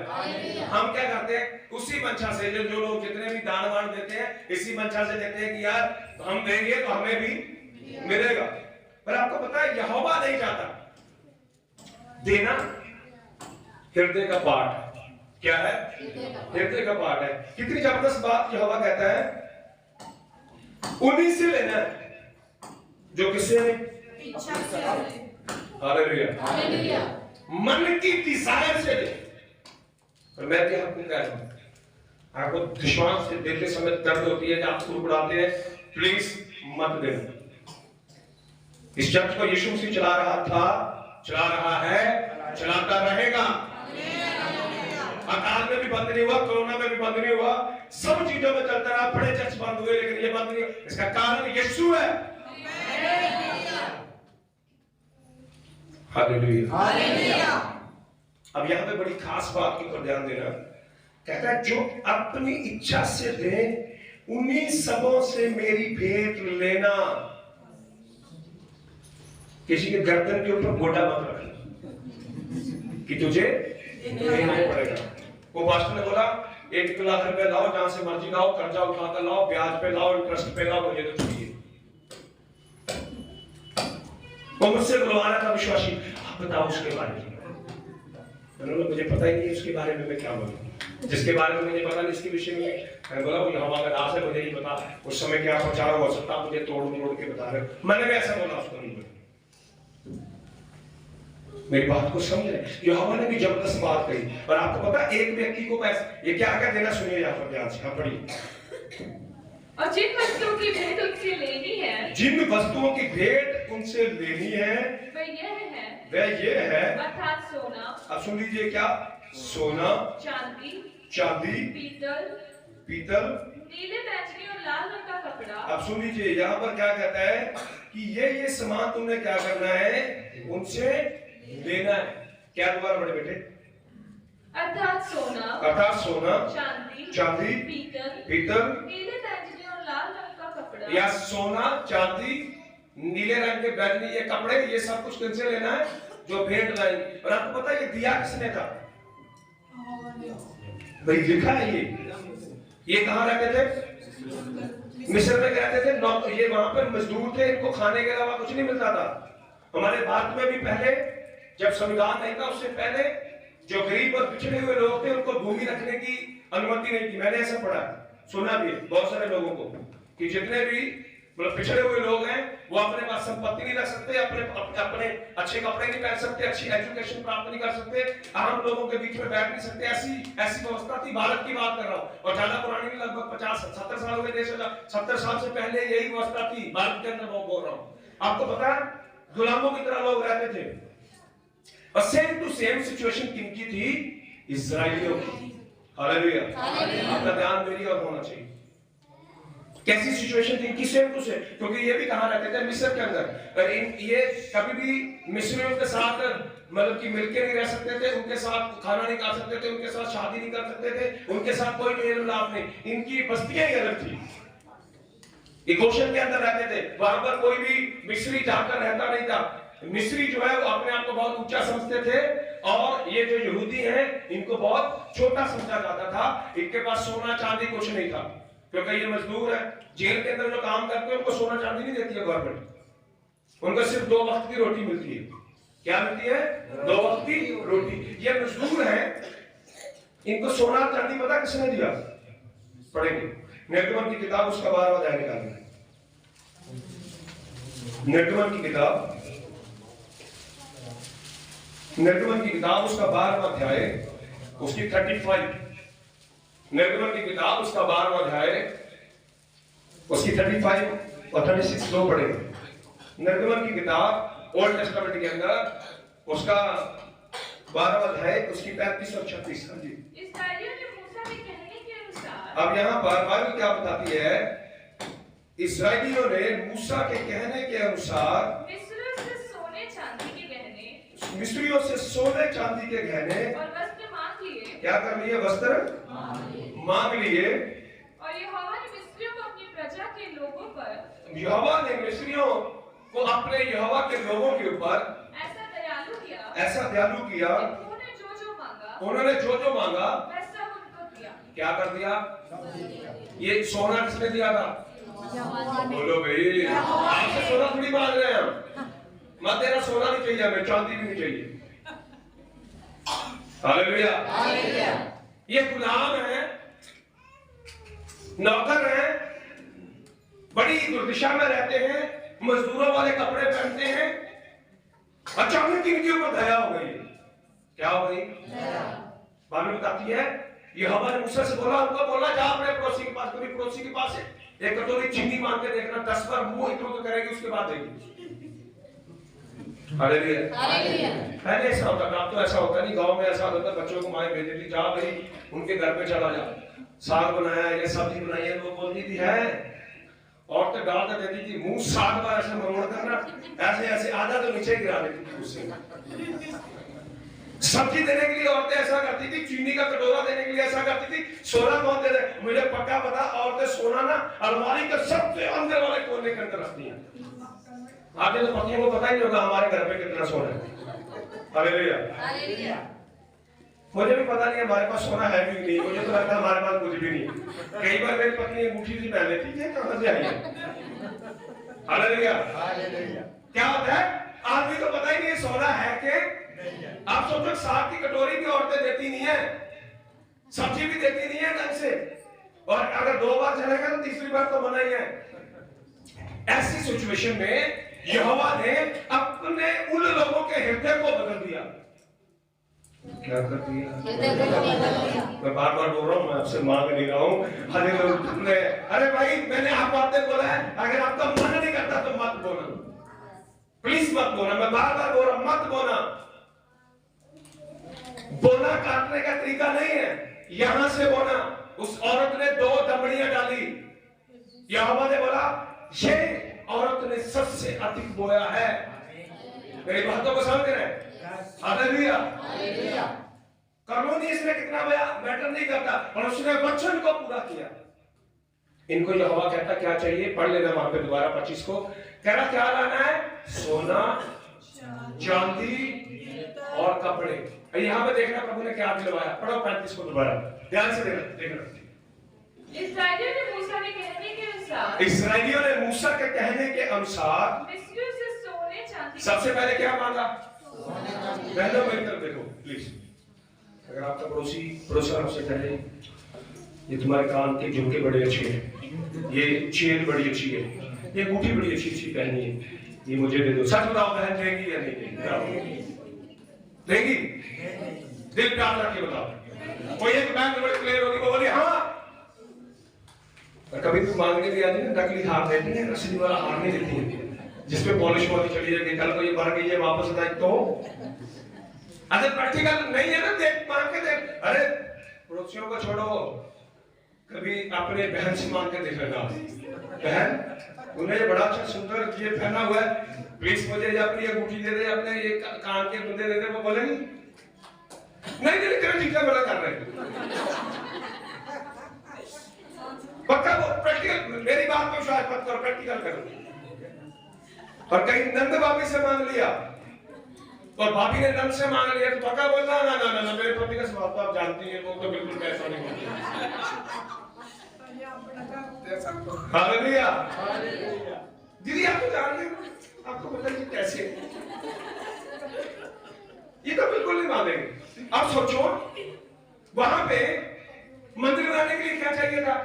हम क्या करते हैं? उसी मंशा से जो लोग जितने भी दान वान देते हैं, इसी मंशा से देते हैं कि यार हम देंगे तो हमें भी मिलेगा। पर आपको पता है यहोवा नहीं चाहता देना हृदय का पाठ। क्या है? हृदय का पार्ट है। कितनी जबरदस्त बात यहोवा कहता है, उन्हीं से लेना है जो किससे इच्छा से ले। हालेलुया। मन की डिजायर से ले। और मैं क्या आपको कह रहा हूं, आपको विश्वास से देते समय दर्द होती है, आप कुड़कुड़ाते हैं, प्लीज मत देना। इस चर्च को यीशु मसीह चला रहा था, चला रहा है, चलाता रहेगा। अकाल में भी बंद नहीं हुआ, कोरोना में भी बंद नहीं हुआ, सब चीजों में चलता रहा। बड़े चर्च बंद हुए लेकिन ये बंद नहीं हुआ। इसका कारण यीशु है। हालेलुया। अब यहां पे बड़ी खास बात के ऊपर ध्यान देना। कहता है जो अपनी इच्छा से दे उन्हीं सबों से मेरी भेंट लेना। किसी के गर्दन के ऊपर गोटा मत रखना कि तुझे देना पड़ेगा। वो पास्टर ने बोला 1 लाख रुपए लाओ, जहां से मर्जी लाओ, कर्जा उठाकर लाओ, ब्याज पे लाओ, इंटरेस्ट पे लाओ, मुझे तो चाहिए। वो मुझसे बुलवा रहा था विश्वासी, आप बताओ उसके बारे में। उन्होंने मुझे पता ही नहीं उसके बारे में मैं क्या बोलूं, जिसके बारे में मुझे पता नहीं इसके विषय में। मैं बोला वो यहोवा का दास है, मुझे नहीं पता उस समय क्या प्रचार हो सकता, मुझे तोड़ के बता रहे हो। मैंने भी ऐसा बोला, उसको नहीं बोला। मेरी बात को समझ रहे, यहोवा ने भी जबरदस्त बात कही। और आपको पता एक व्यक्ति को पैसे, ये क्या देना, सुनिए यहाँ पर ध्यान से, हाँ पढ़िए। और जिन वस्तुओं की भेंट उनसे लेनी है, जिन वस्तुओं की भेंट उनसे लेनी है, वह ये है अर्थात सोना। अब सुन लीजिए, क्या? सोना, चांदी, पीतल, नीले, बैंगनी और लाल रंग का कपड़ा। अब सुन लीजिए, यहाँ पर क्या कहता है कि ये सामान तुमने क्या करना है, उनसे लेना है। क्या? दोबारा बड़े बेटे। अर्थात सोना, चांदी, पीतल, नीले, बैंगनी और लाल रंग का कपड़ा। या सोना, चांदी, नीले रंग के बैंगनी ये कपड़े, ये सब कुछ किनसे लेना है? जो भेंट लाएंगे। और आपको पता है ये दिया किसने था? भाई लिखा है ये कहाँ रहते थे? मिस्र में रहते थे। ये वहां पर मजदूर थे, इनको खाने के अलावा कुछ नहीं मिलता था। हमारे भारत में भी पहले जब संविधान नहीं था, उससे पहले जो गरीब और पिछड़े हुए लोग थे उनको भूमि रखने की अनुमति नहीं थी। मैंने ऐसा पढ़ा, सुना भी बहुत सारे लोगों को कि जितने भी मतलब पिछड़े हुए लोग हैं वो अपने पास संपत्ति नहीं रख सकते, अपने अच्छे कपड़े नहीं पहन सकते, अच्छी एजुकेशन प्राप्त नहीं कर सकते, आम लोगों के बीच में बैठ नहीं सकते। ऐसी व्यवस्था थी। भारत की बात कर रहा हूँ, और ज्यादा पुरानी नहीं, लगभग 50-70 साल हुए देश, 70 साल से पहले यही व्यवस्था थी भारत के अंदर। मैं बोल रहा हूँ, आपको पता है गुलामों की तरह लोग रहते थे। और सेम टू सेम सिचुएशन किनकी थी? इस्राएलियों की। हालेलुया। आपका ध्यान मेरी ओर होना चाहिए। कैसी सिचुएशन थी? किस सेम टू सेम, क्योंकि ये भी कहां रहते थे? मिस्र के अंदर। ये कभी भी मिस्रियों के साथ मतलब कि मिलके नहीं रह सकते थे, उनके साथ खाना नहीं खा सकते थे, उनके साथ शादी नहीं कर सकते थे, उनके साथ कोई मेल मिलाप नहीं। इनकी बस्तियां ही अलग थी। गोशन के अंदर रहते थे, वहां पर कोई भी मिस्री जाकर रहता नहीं था। मिस्री जो है वो अपने आप को बहुत ऊंचा समझते थे, और ये जो यहूदी हैं इनको बहुत छोटा समझा जाता था। इनके पास सोना चांदी कुछ नहीं था, क्योंकि ये मजदूर है। जेल के अंदर जो काम करते हैं उनको सोना चांदी नहीं देती है गवर्नमेंट, उनको सिर्फ 2 वक्त की रोटी मिलती है। क्या मिलती है? 2 वक्त की रोटी। ये मजदूर है, इनको सोना चांदी पता किसने दिया? पढ़ेंगे निर्गमन की किताब, उसका 12वां अध्याय निकालेंगे। निर्गमन की किताब, उसका 12वां अध्याय, उसकी 35। निर्गमन की किताब, उसका 12वां अध्याय, उसकी 35 और 36 दो पढ़ेंगे। निर्गमन की किताब ओल्ड टेस्टामेंट के अंदर, उसका 12वां अध्याय, उसकी 35 और 36। हाँ जी। इस्राएलियों ने मूसा के कहने के अनुसार, अब यहाँ बाइबल क्या बताती है? इस्राएलियों ने मूसा के कहने के अनुसार मिस्रियों से सोने चांदी के गहने और वस्त्र मांग लिए। क्या कर लिए? वस्त्र मांग लिए। और यहोवा ने मिस्रियों को अपनी प्रजा के लोगों पर, यहोवा ने मिस्रियों को अपने यहोवा के लोगों के ऊपर ऐसा दयालु किया। उन्होंने जो जो मांगा वैसा उनको दिया। क्या कर दिया? ये सोना किसने दिया था? बोलो भाई, आपसे सोना थोड़ी मांग रहे हैं हम। मत तेरा सोना नहीं चाहिए हमें, चांदी भी नहीं चाहिए। हालेलुया। ये गुलाम है, नौकर है, बड़ी दुर्दशा में रहते हैं, मजदूरों वाले कपड़े पहनते हैं। अचानक इनके ऊपर दया हो गई। क्या हो गई? बाइबल बताती है यहोवा ने मूसा से बोला, उनको बोला जा अपने पड़ोसी के पास, कभी पड़ोसी के पास है एक कटोरी चीनी मांग के देखना, 10 बार मुंह इधर उधर करेगी, उसके बाद देगी। हालेलुया। पहले ऐसा होता था, अब तो ऐसा होता नहीं। गांव में ऐसा होता था, बच्चों को माँ भेज देती, जा भाई उनके घर पे चला जा, साग बनाया है या सब्जी बनाई है, लोग बोलती थी है, और तो डाल कर देती थी, मुंह साग बार ऐसे मरोड़ करना, ऐसे ऐसे आधा तो नीचे गिरा देती थी उससे। सब्जी देने के लिए औरतें ऐसा करती थी, चीनी का कटोरा देने के लिए ऐसा करती थी। सोना कौन दे दे? मुझे पक्का पता, औरतें सोना ना अलमारी के सबसे अंदर वाले कोने के अंदर रखती हैं। आगे तो पतियों को पता ही नहीं होगा हमारे घर पे कितना सोना है। हालेलुया। मुझे भी पता नहीं हमारे पास सोना है भी नहीं, मुझे तो लगता है हमारे पास कुछ भी नहीं। कई बार मेरी पत्नी अंगूठी सी पहन लेती है, कहां से आई है? हालेलुया। क्या होता है? आदमी को पता ही नहीं सोना है कि आप सोचो, साग की कटोरी भी औरतें देती नहीं है, सब्जी भी देती नहीं है ढंग से, और अगर 2 बार चलेगा तो तीसरी बार तो मना ही है। ऐसी सिचुएशन में यहोवा ने अपने उन लोगों के हृदय को बदल दिया। क्या कर दिया? मैं बार बार बोल रहा हूँ, मैं आपसे मांग नहीं रहा हूँ। अरे भाई मैंने आपको आपने बोला है, अगर आपका मन नहीं करता तो मत बोलना, प्लीज मत बोलना। मैं बार बार बोल रहा हूँ, मत बोलना। बोना काटने का तरीका नहीं है, यहां से बोना। उस औरत ने 2 दमड़ियां डाली, यहोवा ने बोला ये औरत ने सबसे अधिक बोया है। मेरी बातों को समझ रहे हैं? हालेलुया। कॉलोनी इसने कितना बोया मैटर नहीं करता, और उसने वचन को पूरा किया। इनको यहोवा कहता क्या चाहिए? पढ़ लेना वहां पे दोबारा 25 को। कह रहा क्या लाना है? सोना, चांदी और कपड़े। यहाँ पे देखना प्रभु ने क्या दिलवाया। पढ़ो 35 को दोबारा, ध्यान से देखना। इस्राएलियों ने मूसा के कहने के अनुसार, इस्राएलियों ने मूसा के कहने के अनुसार मिस्रियों से सोने चांदी, सबसे पहले क्या मांगा? बहनों मेरी तरफ देखो प्लीज। अगर आपका पड़ोसी आपसे कहे ये तुम्हारे कान के झुमके बड़े अच्छे हैं, ये चेन बड़ी अच्छी है, ये अंगूठी बड़ी अच्छी पहनी है, ये मुझे दे दो, सच बताओ बहन देगी या नहीं देगी? देगी? दिल डाल रख के बताओ। कोई एक बहन बड़ी क्लियर होगी, वो बोली हाँ। कभी भी मांगने भी आती है, नकली हार देती है, असली वाला हार नहीं देती है, जिसपे पॉलिश वाली चली जाएगी, कल को ये भर गई है वापस आए तो। अरे प्रैक्टिकल नहीं है ना, देख मांग के देख। अरे पड़ोसियों को छोड़ो, कभी अपने बहन से मांग के देख लेना, बहन तूने ये बड़ा अच्छा सुंदर ये पहना हुआ है, प्लीज मुझे अपनी अंगूठी दे दे, अपने ये कान के बुंदे दे दे। वो बोलेगी नहीं नहीं तेरा जीजा बड़ा कर रहे हैं। पक्का वो प्रैक्टिकल, मेरी बात को विश्वास मत करो, प्रैक्टिकल करो। और कहीं नंद भाभी से मांग लिया और भाभी ने नंद से मांग लिया तो पक्का बोलना ना ना ना मेरे पति का स्वभाव तो आप जानती हैं, वो तो बिल्कुल पैसा नहीं होता। हालेलुया। दीदी आप तो जान रहे हो, आपको पता है कैसे, ये तो बिल्कुल नहीं मानेंगे। आप सोचो वहां पे मंदिर बनाने के लिए क्या चाहिए था?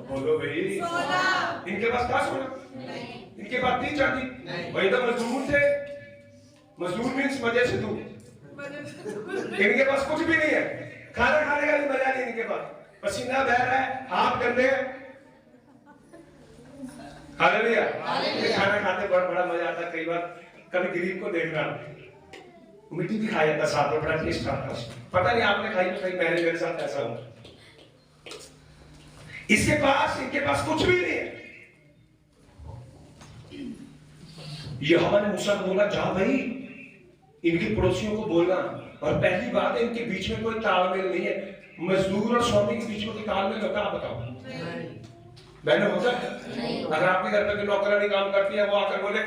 बोलो भाई, इनके पास था सोना? इनके पास थी चांदी? वही तो मजदूर थे। मजदूर मीन्स मजे से दूर। इनके पास कुछ भी नहीं है, खाना खाने का भी मजा नहीं इनके पास, पसीना बह रहा है, हाथ गंदे। हालेलुया। खाना खाते बड़ा मजा आता। कई बार कभी गरीब को देखना, मिट्टी भी खाया जाता साथ में, बड़ा टेस्ट आता। पता नहीं आपने खाई तो कहीं, मैंने मेरे साथ ऐसा हुआ। इनके पास कुछ भी नहीं है। यहोवा ने मूसा को बोला जा भाई इनके पड़ोसियों को बोलना, और पहली बात है इनके बीच में कोई तालमेल नहीं है। मजदूर और स्वामी के बीच में कोई तालमेल होता? आप बताओ बहनों, होता है? अगर आपके घर पे कोई नौकरानी काम करती है, वो आकर बोले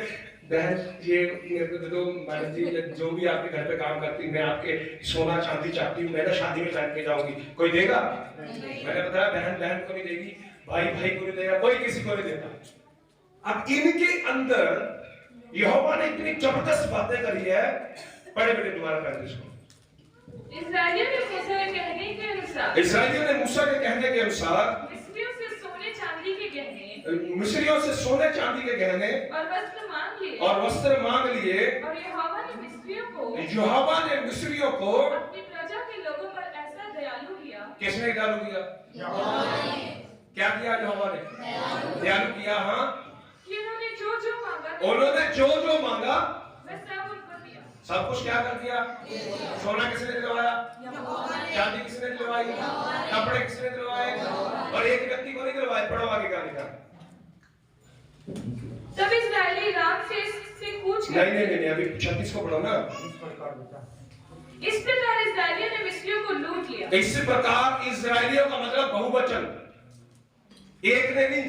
बहन ये मेरे को दे दो, मैडम जी जो भी आपके घर पे काम करती, मैं आपके सोना चांदी चाहती हूँ, मैं ना शादी में पहन के जाऊंगी, कोई देगा? मैंने बताया बहन को नहीं देगी, भाई को नहीं देगा, कोई किसी को नहीं देता। अब इनके अंदर यहोवा ने इतनी जबरदस्त बातें करी है। पढ़े बेटे दोबारा 35 को। इस्राएलियों ने मूसा के कहने के अनुसार इसराइलियों ने मूसा के कहने के अनुसार मिस्रियों से सोने चांदी के गहने मिस्रियों से सोने चांदी के गहने और वस्त्र मांग लिए और यहोवा ने मिस्रियों को अपनी प्रजा के लोगों पर ऐसा दयालु किया। किसने दयालु किया? क्या किया यहोवा ने? दयालु किया। हाँ, कि उन्होंने जो जो मांगा वह सब उनको दिया। सब कुछ क्या कर दिया? सोना किसने दिलवाया? चांदी किसने दिलवाई? कपड़े किसने दिलवाए? और एक व्यक्ति को नहीं दिलवाए। पढ़ो आगे क्या लिखा। तब इस्राएली राम से कूच गए। नहीं, अभी 36 को पढ़ो ना। इस प्रकार इस्राएलियों ने मिस्रियों को लूट लिया। इस प्रकार इस्राएलियों का मतलब बहुवचन, एक ने नहीं,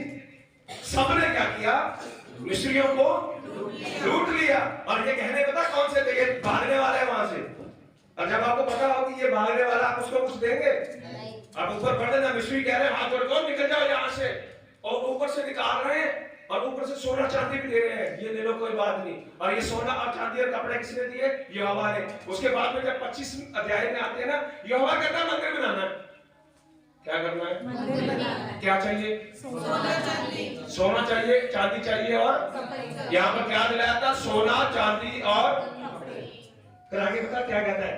सबने क्या किया? मिस्रियों को लूट लिया। और ये कहने पता कौन से थे? ये भागने वाले हैं वहां से। और जब आपको पता हो कि ये भागने वाला, आप उसको कुछ देंगे? आप ऊपर पढ़ देना, मिस्री कह रहे हैं हाथ जोड़ कौन निकल जाओ यहाँ से, और ऊपर से निकाल रहे हैं और ऊपर से सोना चांदी भी दे रहे हैं, ये ले लो कोई बात नहीं। और ये सोना और चांदी और कपड़े किसने दिए? यहोवा ने। उसके बाद में जब 25 अध्याय में आते हैं ना, यहोवा कहता है मंदिर बनाना है। क्या करना है? मंदिर बनाना है। क्या चाहिए? सोना चाहिए, चांदी चाहिए, और यहाँ पर क्या दिलाया था? सोना, चांदी और फिर आगे बता क्या कहता है?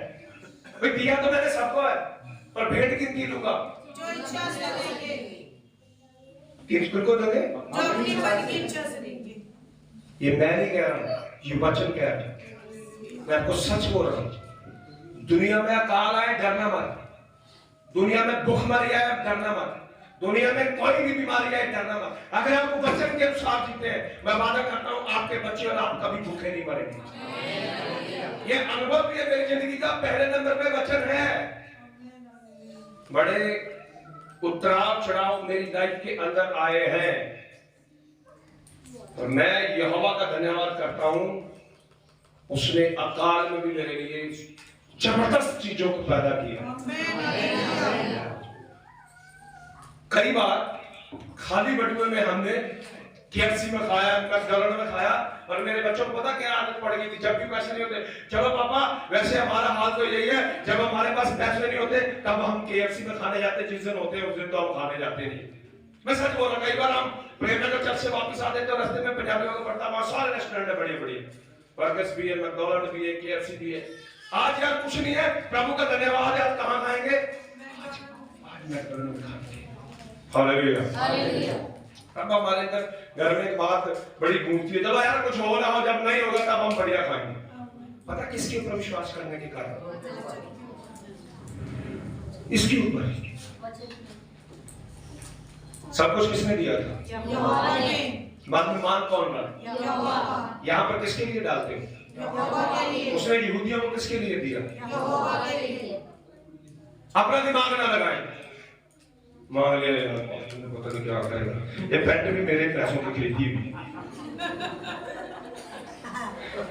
भाई दिया तो मैंने सबको है, पर भेंट किन लूंगा? जो इच्छा से देंगे, किसको दोगे? जो अपनी मन की इच्छा से देंगे। ये मैं नहीं कह रहा हूं, ये वचन कह रहा है। मैं आपको सच बोल रहा हूं। दुनिया में अकाल आए, डरना मत। दुनिया में भूखमरी आए, डरना मत। दुनिया में कोई भी बीमारी आए, डरना मत। अगर आप वचन के अनुसार जीते हैं, मैं वादा करता हूं आपके बच्चे और आप कभी भूखे नहीं मरेंगे। ये अनुभव भी मेरी जिंदगी का पहले नंबर पे वचन है। बड़े उतराव चढ़ाव मेरी लाइफ के अंदर आए हैं, और मैं यहोवा का धन्यवाद करता हूं। उसने अकाल में भी मेरे लिए जबरदस्त चीजों को पैदा किया। कई बार खाली बटुए में हमने KFC में खाया, मैकडॉनल्ड में खाया, और मेरे बच्चों को पता क्या आदत पड़ गई थी? जब भी पैसे नहीं होते, चलो पापा वैसे हमारा हाल तो यही है, जब हमारे पास पैसे नहीं होते तब हम KFC में खाने जाते, जिस दिन होते हैं उस दिन तो हम खाने जाते नहीं। मैं सच बोल रहा हूं, कई बार हम प्रेमनगर चर्च से वापस आते तो रास्ते में पंजाबियों को पड़ता, वहां सारे रेस्टोरेंट है बड़े बड़े, बर्गर्स भी है, मैकडॉनल्ड भी है, KFC भी है। आज यार कुछ नहीं है, प्रभु का धन्यवाद है। आप कहां खाएंगे? आज मैकडॉनल्ड में खाएंगे। हालेलुया। अब हमारे अंदर घर में एक बात बड़ी गूंजती है, चलो यार कुछ हो ना हो, जब नहीं होगा तब हम बढ़िया खाएंगे। पता किसके ऊपर विश्वास करने के कारण? इसके ऊपर। सब कुछ किसने दिया था? यहोवा ने। बाद में मान कौन रहा? यहोवा। यहाँ पर किसके लिए डालते हो? यहोवा के लिए। उसने यहूदियों को किसके लिए दिया? यहोवा के लिए। अपना दिमाग ना लगाएं। मान लिया पता नहीं क्या करेगा, ये पैंट भी मेरे पैसों की खरीदी हुई।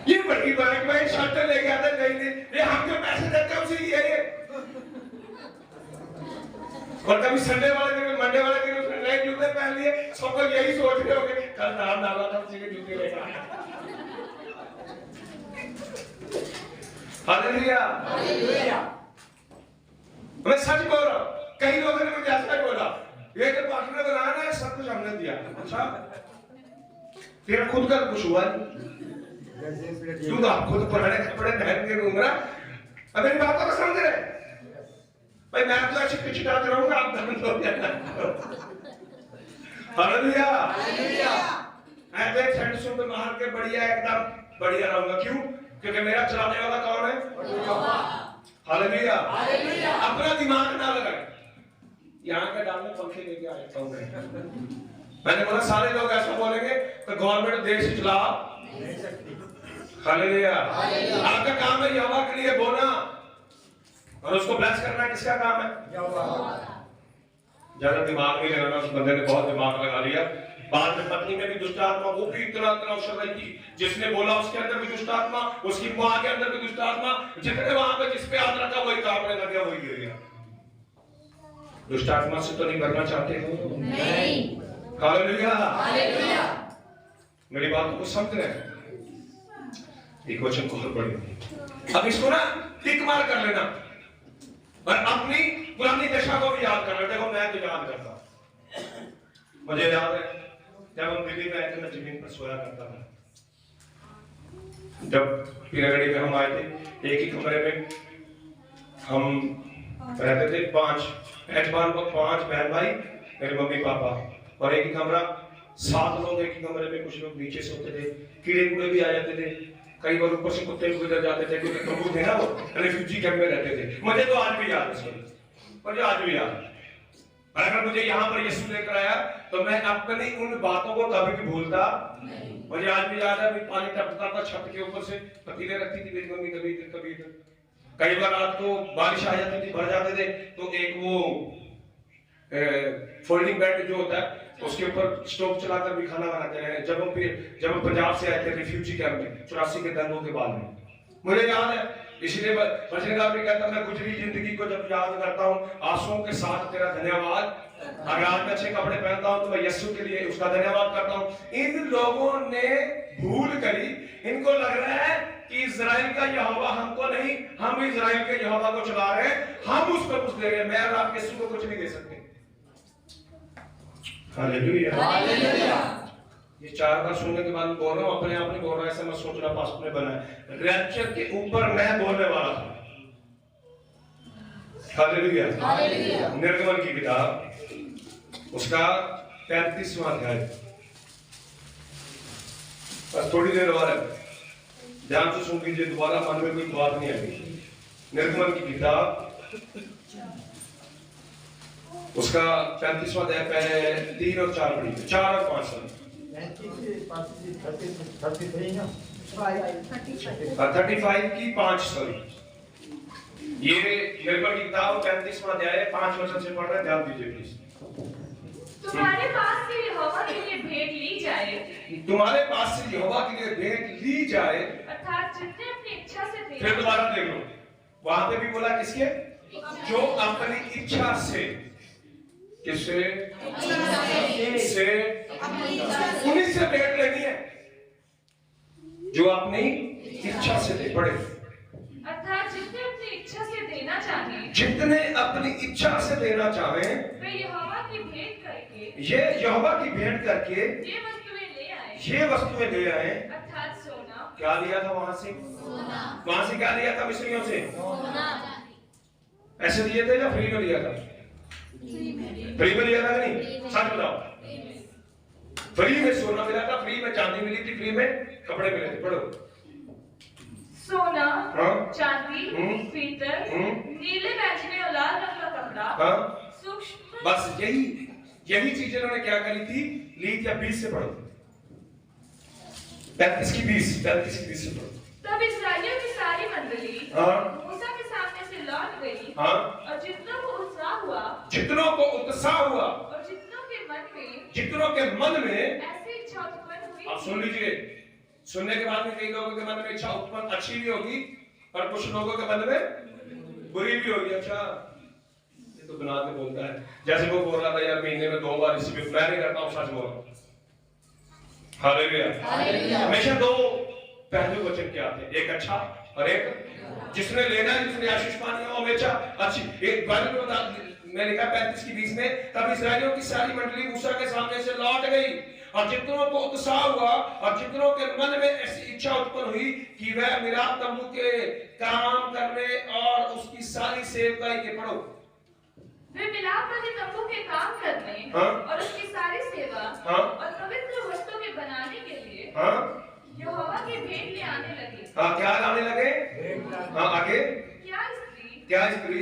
ये बड़ी बात, मैं शर्ट लेके आता नहीं, ये हम जो पैसे देते हैं उसे ये। और कभी संडे वाले दिन, मंडे वाले दिन उसने नए जूते पहन लिए, सबको यही सोच रहे होंगे कल नाम डाला था उसी के जूते लेकर आया। हालेलुया। मैं सच बोल रहा हूं, कई लोगों ने मुझे ऐसा बोला, ये जो पार्टनर ने बनाया ना, सब कुछ हमने दिया। अच्छा, तेरा खुद का कुछ हुआ नहीं, तू तो आप खुद पुराने कपड़े पहन के घूम रहा। अब मेरी बात को समझ रहे भाई? मैं तो ऐसे पीछे डालते रहूंगा, आप धर्म हो जाना। हालेलुया। मैं तो एक सेंट सुन मार के बढ़िया एकदम बढ़िया रहूंगा। क्यों? क्योंकि मेरा चलाने वाला कौन है? हालेलुया। अपना दिमाग ना लगाए। यहाँ के डालने पंखे लेके आया था मैंने बोला सारे लोग ऐसा बोलेंगे तो गवर्नमेंट देश चला नहीं सकती। हालेलुया। आपका काम है यहोवा के लिए बोलना और उसको ब्लेस करना। किसका काम है? यहोवा। ज्यादा दिमाग नहीं लगाना। उस बंदे ने बहुत दिमाग लगा लिया। बाद में पत्नी में भी दुष्ट आत्मा, वो भी इतना अवसर रही थी। जिसने बोला उसके अंदर भी दुष्ट आत्मा, उसकी मां के अंदर भी दुष्ट आत्मा। जितने वहां पे जिस पे हाथ रखा वही कांपने लग गया, वही गिर गया। दुष्ट आत्मा से तो नहीं करना चाहते हो? नहीं। हालेलुया। हालेलुया। मेरी बात को समझ रहे हैं? एक वचन को और पढ़िए। अब इसको ना टिक मार कर लेना। और अपनी पुरानी दशा को भी याद करना। देखो मैं तो याद करता हूं, मुझे याद है जब हम दिल्ली में आए थे, मैं जमीन पर सोया करता था। जब पीरागढ़ी में हम आए थे, एक ही कमरे में हम रहते थे, 5 बहन भाई, मेरे मम्मी पापा, और एक ही कमरा, 7 लोग एक ही कमरे में। कुछ लोग नीचे सोते थे, कीड़े कूड़े भी आ जाते थे, कई बार ऊपर से कुत्ते गुजर जाते थे, क्योंकि तंबू थे ना, वो रेफ्यूजी कैंप में रहते थे। मुझे तो आज भी याद है, मुझे आज भी याद है। अगर मुझे यहाँ पर यीशु लेकर आया तो मैं अपनी उन बातों को कभी भी भूलता नहीं। मुझे आज भी याद है, पानी टपकता था छत के ऊपर से, पतीले रखती थी मेरी मम्मी, कभी इधर कभी इधर। कई बार रात को बारिश आ जाती थी, भर जाते थे, तो एक वो फोल्डिंग बेड जो होता है उसके ऊपर स्टोव चलाकर भी खाना बनाते रहे। जब हम पंजाब से आए थे रिफ्यूजी कैंप में 84 के दंगों के बाद में, मुझे याद है। इसलिए भजनकार भी कहता, मैं गुजरी जिंदगी को जब याद करता हूँ, आंसुओं के साथ तेरा धन्यवाद। अगर आज मैं अच्छे कपड़े पहनता हूँ तो मैं यीशु के लिए उसका धन्यवाद करता हूँ। इन लोगों ने भूल करी, इनको लग रहा है कि इजराइल का यहोवा हमको नहीं, हम इजराइल के यहोवा को चला रहे हैं, हम उस पर कुछ दे रहे हैं। मैं और आप यीशु को कुछ नहीं दे सकते। Hallelujah, hallelujah. ये 4 बार सुनने के बाद बोल रहा हूँ, अपने आप नहीं बोल रहा, ऐसा मैं सोच रहा पास्ट में बना है। रैप्चर के ऊपर मैं बोलने वाला था। Hallelujah, hallelujah. निर्गमन की किताब उसका 35वां अध्याय, बस थोड़ी देर और है, ध्यान से सुन लीजिए, दोबारा मन में कोई बात नहीं आएगी। निर्गमन की किताब उसका 35वां अध्याय, पहले 3 और 4 पढ़िए, 4 और 5 साल 35 की 5 सॉरी, ये निर्गमन की किताब 35वां अध्याय 5 वचन से पढ़ रहे हैं, ध्यान दीजिए प्लीज। तुम्हारे पास से यहोवा के लिए भेंट ली जाए, तुम्हारे पास से यहोवा के लिए भेंट ली जाए, अर्थात जितने अपनी इच्छा से दे। फिर दोबारा देख लो, वहां पे भी बोला किसके, जो अपनी इच्छा से, किससे से, उन्हीं से भेंट लेनी है जो अपनी इच्छा से दे। पढ़े, अर्थात जितने अपनी इच्छा से देना चाहें, जितने अपनी इच्छा से देना चाहें, वे यहोवा की भेंट करके, ये यहोवा की भेंट करके ये वस्तुएं ले आए, ये वस्तुएं ले आए। अर्थात सोना, क्या लिया था वहां से, वहां से क्या लिया था मिस्रियों से, ऐसे दिए थे या फ्री में लिया था, फ्री में लिया था कि नहीं, सच बताओ। फ्री में सोना मिला था, फ्री में चांदी मिली थी, फ्री में कपड़े मिले थे। पढ़ो, सोना, हाँ? चांदी, पीतल, नीले बैंगनी और लाल रंग का कपड़ा, हाँ? सूक्ष्म, बस यही चीजें उन्होंने क्या करी थी, ली थी। 20 से पढ़ो, 35 की 20 से पढ़ो। तब इस्राएलियों की सारी मंडली मूसा के सामने से लौट गई, हाँ? और जितनों को उत्साह हुआ, और जितनों के मन में ऐसी इच्छा उत्पन्न हुई। अब सुन लीजिए, सुनने के बाद में कई लोगों के मन में इच्छा उत्पन्न अच्छी भी होगी, और कुछ लोगों के मन में बुरी भी होगी। अच्छा, ये तो बना के बोलता है, जैसे वो बोल रहा था यार महीने में 2 बार इसी पे, मैं नहीं करता हूँ, सच बोल रहा हूँ। हालेलुया। हमेशा 2 पहलू वचन के आते हैं, एक अच्छा और एक जिसने लेना है, जिसने आशीष पानी हो हमेशा अच्छी। एक बाइबल में बता, मैं लिखा 35 की 20 में, तब इस्राएलियों की सारी मंडली मूसा के सामने से लौट गई, और जितनों को उत्साह हुआ, और जितनों के मन में ऐसी इच्छा उत्पन्न हुई कि वह मिलाप तंबू के काम करने और उसकी सारी सेवकाई के, पढ़ो, वे मिलाप वाले तंबू के काम करने, हाँ? और उसकी सारी सेवा, हाँ? और पवित्र वस्तु के बनाने के लिए, हाँ? यहोवा की भेंट ले आने लगे। हाँ, क्या लाने लगे, हाँ? आगे, क्या स्त्री, क्या स्त्री,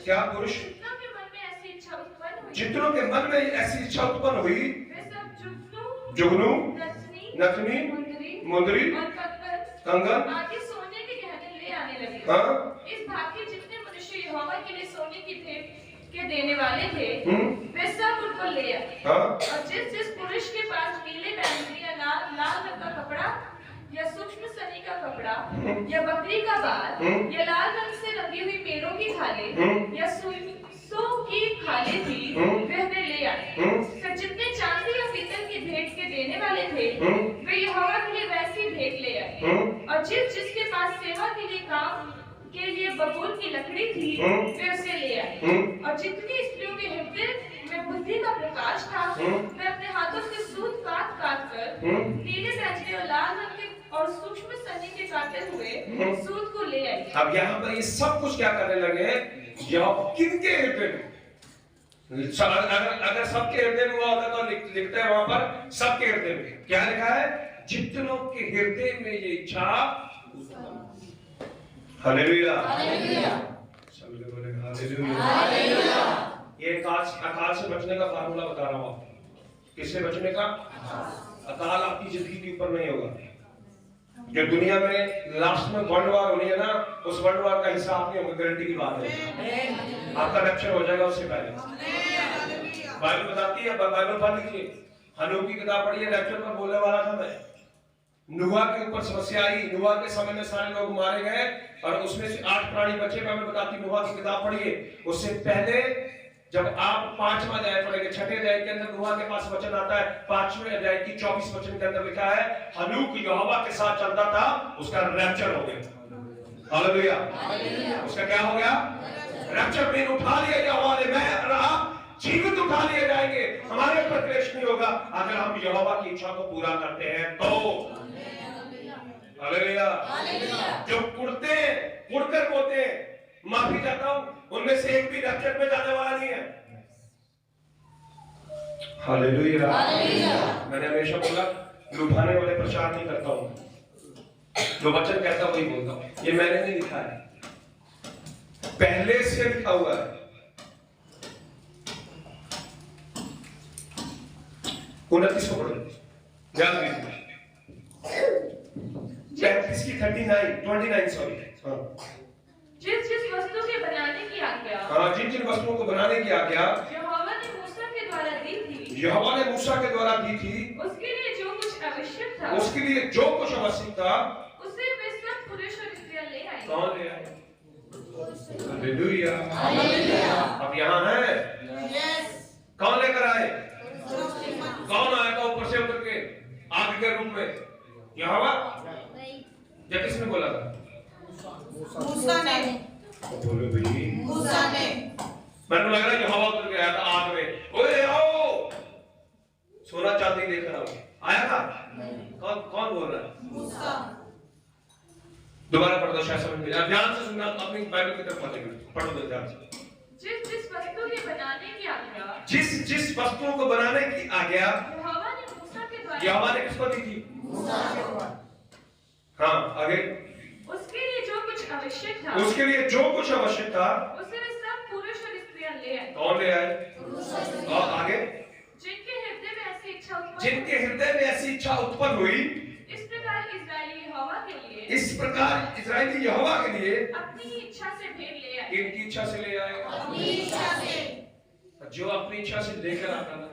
क्या पुरुष, जितनों के मन में ऐसी इच्छा उत्पन्न हुई, जितनों के मन में ऐसी इच्छा उत्पन्न हुई, वे सब जुगनू, नथनी, मुंदरी, मुंदरी, और कंगन आदि सोने के गहने ले आने लगे। हाँ? इस भाग के जितने मनुष्य यहोवा के लिए सोने की भेंट के देने वाले थे, वे सब उनको ले आए। हाँ? और जिस पुरुष के पास नीले बैंगनी या लाल रंग का कपड़ा, या सूक्ष्म सनी का कपड़ा, या बकरी का बाल, या लाल रंग से रंगी हुई पेड़ों की खालें, या सुइसों की खालें थी, वे उन्हें ले आए। फिर जितने चांदी या पीतल की भेंट के देने वाले थे, वे यहोवा के लिए वैसी भेंट ले आए। और जिसके पास सेवा के लिए काम के लिए बबूल की लकड़ी थी वे उसे ले आए और जितनी स्त्रियों के हृदय में बुद्धि का प्रकाश था वे अपने हाथों से सूत काट काट कर नीले बैंगनी और लाल रंग के और सूक्ष्म सनी के काटे हुए सूत को ले आई। अब यहाँ पर ये सब कुछ क्या करने लगे, किनके हृदय में, अगर सबके हृदय में हुआ होता तो लिखते हैं वहां पर सबके हृदय में क्या लिखा है, जितनों के हृदय में ये इच्छा। हालेलुया, सब लोग बोले हालेलुया। ये अकाल से बचने का फार्मूला बता रहा हूं आपको। किससे बचने का? अकाल आपकी जिंदगी के ऊपर नहीं होगा। जो दुनिया में लास्ट में वर्ल्ड वॉर होनी है ना, उस वर्ल्ड वॉर का हिसाब नहीं होगा, गारंटी की बात है। आपका रैप्चर हो जाएगा उससे पहले। बाइबल बताती है, बाइबल पढ़ लीजिए, हनोक की किताब पढ़िए, रैप्चर पर बोलने वाला था मैं। नूहा के ऊपर समस्या आई, नूहा के समय में सारे लोग मारे गए और उसमें से 8 प्राणी बचे। बाइबल बताती, नूहा की किताब पढ़िए। उससे पहले जब आप 5वां अध्याय पढ़ेंगे, 6ठे अध्याय के अंदर नूहा के पास वचन आता है, 5वें अध्याय की 24 वचन के अंदर लिखा है, हनोक यहोवा के साथ चलता था, उसका रैप्चर हो गया। हालेलुया, उसका क्या हो गया? रैप्चर में उठा लिया यहोवा ने, मैं रहा जीवित उठा लिए जाएंगे। हमारे ऊपर क्लेश नहीं होगा अगर हम यहोवा की इच्छा को पूरा करते हैं तो। हालेलुया। जो उड़कर बोलते हैं, माफी चाहता हूं, उनमें से एक भी रैप्चर में जाने वाला नहीं है। हालेलुया। मैंने हमेशा बोला, लुभाने वाले प्रचार नहीं करता हूं, जो वचन कहता वही बोलता हूं। ये मैंने नहीं लिखा है, पहले से लिखा हुआ है। 29 को पढ़ो, ध्यान दीजिए। 35 की 29 सॉरी। जिस वस्तु के बनाने की आज्ञा, जिन वस्तुओं को बनाने की आज्ञा यहोवा ने मूसा के द्वारा दी थी, यहोवा ने मूसा के द्वारा दी थी, उसके लिए जो कुछ आवश्यक था, उसके लिए जो कुछ आवश्यक था, उसे वे सब पुरुष और स्त्रियां ले आए। कौन ले आए? हालेलुया। अब यहाँ है, कौन लेकर आए? कौन आया था ऊपर से उतर के आग के रूप में? यहोवा? या किसने बोला था? मूसा ने। बोलो भाई, मूसा ने। मेरे को लग रहा है यहोवा उतर के आया था आग में। ओए आओ, सोना चांदी लेकर आओ। आया था? कौन बोल रहा है? मूसा। दोबारा पढ़ दो, शायद समझ में आए। ध्यान से सुनना, अपनी बाइबल की तरफ पढ़ो दो ध्यान से। जिस वस्तु के बनाने की आज्ञा, जिस वस्तुओं को बनाने की आज्ञा यहोवा ने मूसा के द्वारा, यहोवा ने किसको दी थी? मूसा के द्वारा। हाँ, आगे। उसके लिए जो कुछ आवश्यक था, उसके लिए जो कुछ आवश्यक था, उसे वे सब पुरुष और स्त्रियां ले आए। कौन ले आए? और आगे, जिनके हृदय में ऐसी इच्छा उत्पन्न, जिनके हृदय में ऐसी इच्छा उत्पन्न हुई, इस प्रकार इस्राएली यहोवा के लिए, इस प्रकार इस्राएली यहोवा के लिए अपनी इच्छा से भेंट ले आए। इनकी इच्छा से ले आए। अपनी इच्छा से। जो अपनी इच्छा से लेकर आता ना,